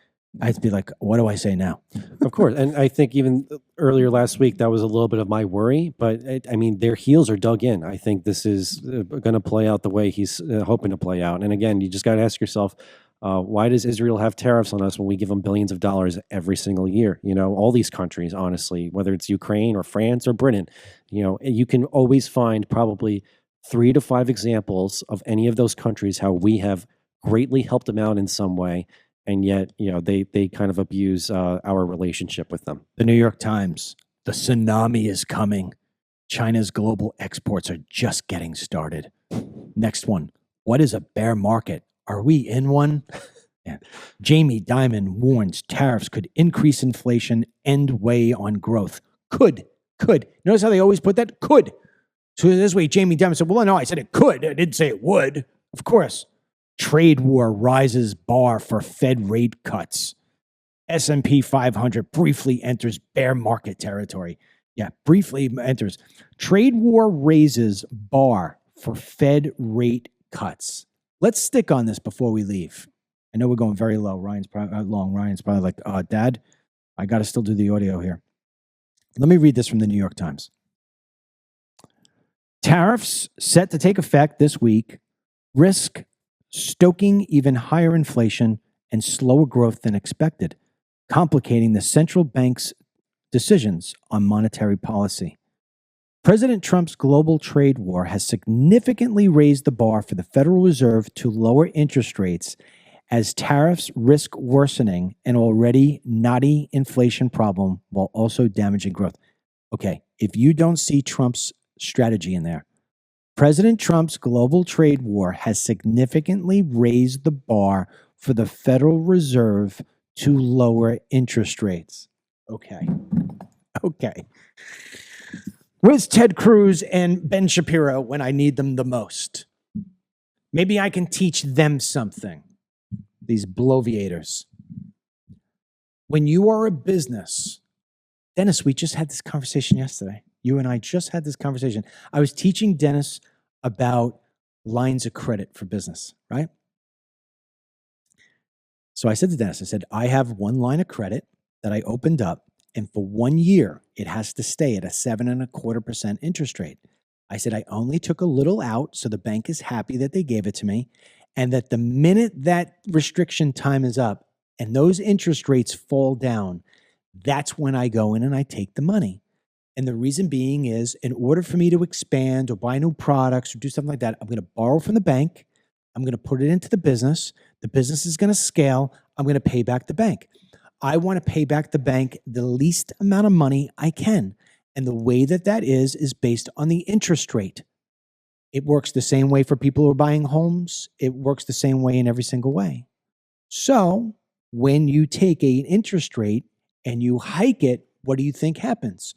I'd be like, what do I say now? Of course. And I think even earlier last week, that was a little bit of my worry. But their heels are dug in. I think this is going to play out the way he's hoping to play out. And again, you just got to ask yourself, why does Israel have tariffs on us when we give them billions of dollars every single year? All these countries, honestly, whether it's Ukraine or France or Britain, you can always find probably 3 to 5 examples of any of those countries how we have greatly helped them out in some way. And yet, they kind of abuse our relationship with them. The New York Times, the tsunami is coming. China's global exports are just getting started. Next one. What is a bear market? Are we in one? Yeah. Jamie Dimon warns tariffs could increase inflation and weigh on growth. Could. Notice how they always put that? Could. So this way, Jamie Dimon said, well, no, I said it could. I didn't say it would. Of course. Trade war rises bar for Fed rate cuts. S&P 500 briefly enters bear market territory. Yeah, briefly enters. Trade war raises bar for Fed rate cuts. Let's stick on this before we leave. I know we're going very low. Ryan's probably like, Dad, I got to still do the audio here. Let me read this from the New York Times. Tariffs set to take effect this week risk stoking even higher inflation and slower growth than expected, complicating the central bank's decisions on monetary policy. President Trump's global trade war has significantly raised the bar for the Federal Reserve to lower interest rates as tariffs risk worsening an already knotty inflation problem while also damaging growth. Okay, if you don't see Trump's strategy in there, President Trump's global trade war has significantly raised the bar for the Federal Reserve to lower interest rates. Okay. Okay. Where's Ted Cruz and Ben Shapiro when I need them the most? Maybe I can teach them something. These bloviators. When you are a business, Dennis, we just had this conversation yesterday. You and I just had this conversation. I was teaching Dennis about lines of credit for business, right? So I said to Dennis, I said, I have one line of credit that I opened up, and for 1 year, it has to stay at a 7.25% interest rate. I said, I only took a little out, so the bank is happy that they gave it to me, and that the minute that restriction time is up and those interest rates fall down, that's when I go in and I take the money. And the reason being is, in order for me to expand or buy new products or do something like that, I'm going to borrow from the bank. I'm going to put it into the business. The business is going to scale. I'm going to pay back the bank. I want to pay back the bank the least amount of money I can. And the way that that is based on the interest rate. It works the same way for people who are buying homes. It works the same way in every single way. So when you take an interest rate and you hike it, what do you think happens?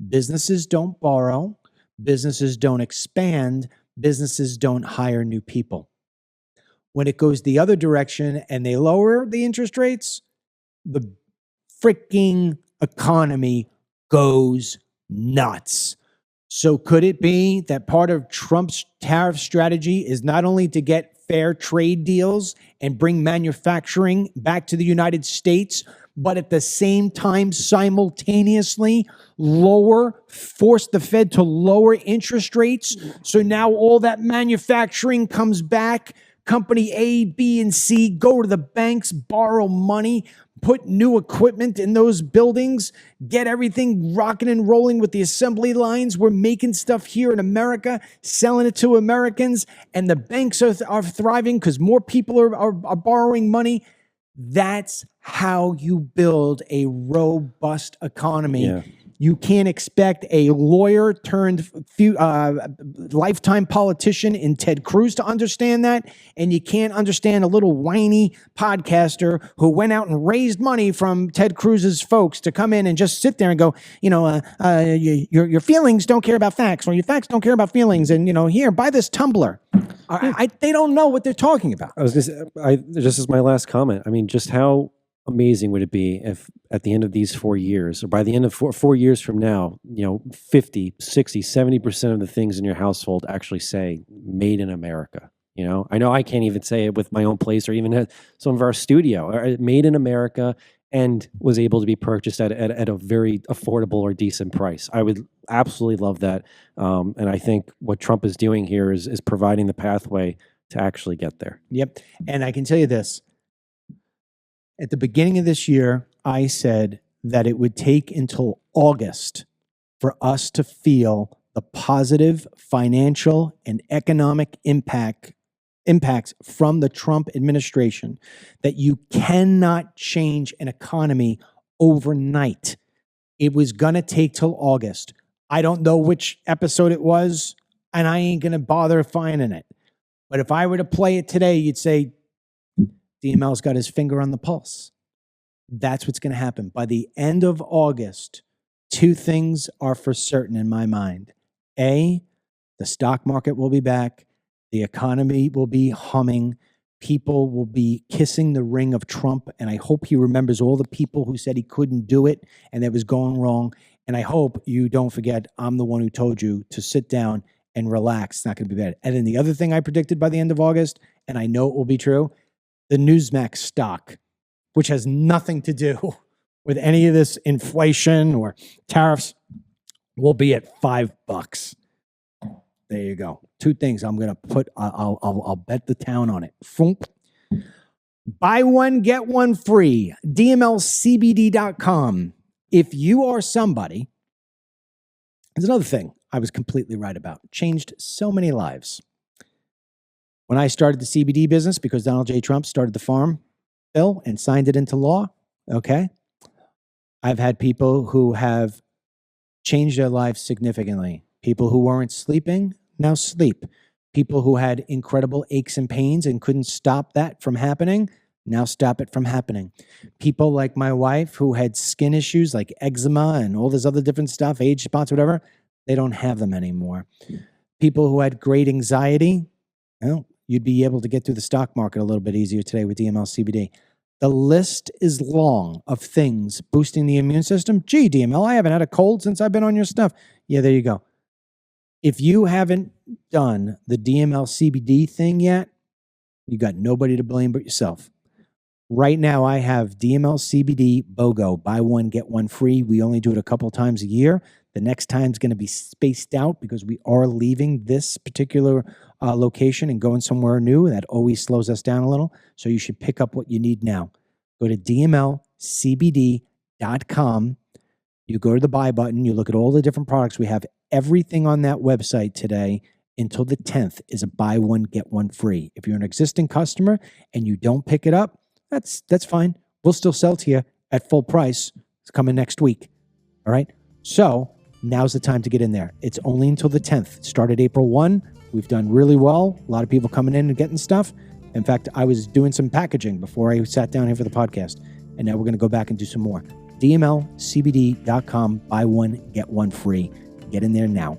Businesses don't borrow. Businesses don't expand. Businesses don't hire new people. When it goes the other direction and they lower the interest rates, the freaking economy goes nuts. So could it be that part of Trump's tariff strategy is not only to get fair trade deals and bring manufacturing back to the United States, but at the same time simultaneously force the Fed to lower interest rates? So now all that manufacturing comes back. Company A, B, and C go to the banks, borrow money, put new equipment in those buildings, get everything rocking and rolling with the assembly lines. We're making stuff here in America, selling it to Americans, and the banks are thriving because more people are borrowing money. That's how you build a robust economy. Yeah. You can't expect a lawyer turned lifetime politician in Ted Cruz to understand that. And you can't understand a little whiny podcaster who went out and raised money from Ted Cruz's folks to come in and just sit there and go, your feelings don't care about facts, or your facts don't care about feelings. And, here, buy this tumbler. They don't know what they're talking about. I was just as my last comment, I mean, just how amazing would it be if at the end of these 4 years, or by the end of 4 years from now, 50, 60, 70% of the things in your household actually say made in America. I know I can't even say it with my own place or even at some of our studio, or made in America, and was able to be purchased at a very affordable or decent price. I would absolutely love that. And I think what Trump is doing here is providing the pathway to actually get there. Yep. And I can tell you this. At the beginning of this year, I said that it would take until August for us to feel the positive financial and economic impacts from the Trump administration, that you cannot change an economy overnight. It was going to take till August. I don't know which episode it was, and I ain't going to bother finding it. But if I were to play it today, you'd say, DML's got his finger on the pulse. That's what's going to happen. By the end of August, two things are for certain in my mind. A, the stock market will be back. The economy will be humming. People will be kissing the ring of Trump. And I hope he remembers all the people who said he couldn't do it and that was going wrong. And I hope you don't forget I'm the one who told you to sit down and relax. It's not going to be bad. And then the other thing I predicted by the end of August, and I know it will be true, the Newsmax stock, which has nothing to do with any of this inflation or tariffs, will be at $5. There you go. Two things I'm going to put, I'll bet the town on it. Foomp. Buy one, get one free. DMLCBD.com. If you are somebody, there's another thing I was completely right about. Changed so many lives. When I started the CBD business, because Donald J. Trump started the farm bill and signed it into law, okay, I've had people who have changed their lives significantly. People who weren't sleeping now sleep. People who had incredible aches and pains and couldn't stop that from happening Now stop it from happening. People like my wife who had skin issues like eczema and all this other different stuff, age spots, whatever, they don't have them anymore. People who had great anxiety, well, you'd be able to get through the stock market a little bit easier today with DML CBD. The list is long of things boosting the immune system. Gee, DML, I haven't had a cold since I've been on your stuff. Yeah, there you go. If you haven't done the DML CBD thing yet, you got nobody to blame but yourself. Right now, I have DML CBD BOGO, buy one, get one free. We only do it a couple times a year. The next time's going to be spaced out because we are leaving this particular location and going somewhere new. That always slows us down a little. So you should pick up what you need now. Go to DMLCBD.com. You go to the buy button. You look at all the different products. We have everything on that website today until the 10th is a buy one, get one free. If you're an existing customer and you don't pick it up, that's fine. We'll still sell to you at full price. It's coming next week. All right. So now's the time to get in there. It's only until the 10th. It started April 1. We've done really well. A lot of people coming in and getting stuff. In fact, I was doing some packaging before I sat down here for the podcast. And now we're going to go back and do some more. DMLCBD.com. Buy one, get one free. Get in there now.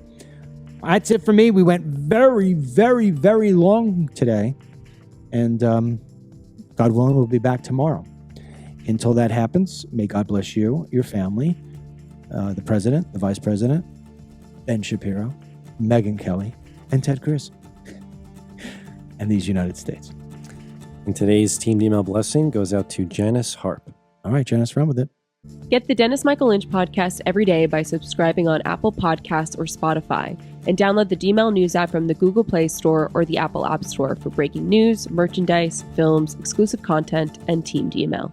That's it for me. We went very, very, very long today. And God willing, we'll be back tomorrow. Until that happens, may God bless you, your family, the president, the vice president, Ben Shapiro, Megyn Kelly, and Ted Cruz, and these United States. And today's Team DML blessing goes out to Janice Harp. All right, Janice, run with it. Get the Dennis Michael Lynch podcast every day by subscribing on Apple Podcasts or Spotify, and download the DML News app from the Google Play Store or the Apple App Store for breaking news, merchandise, films, exclusive content, and Team DML.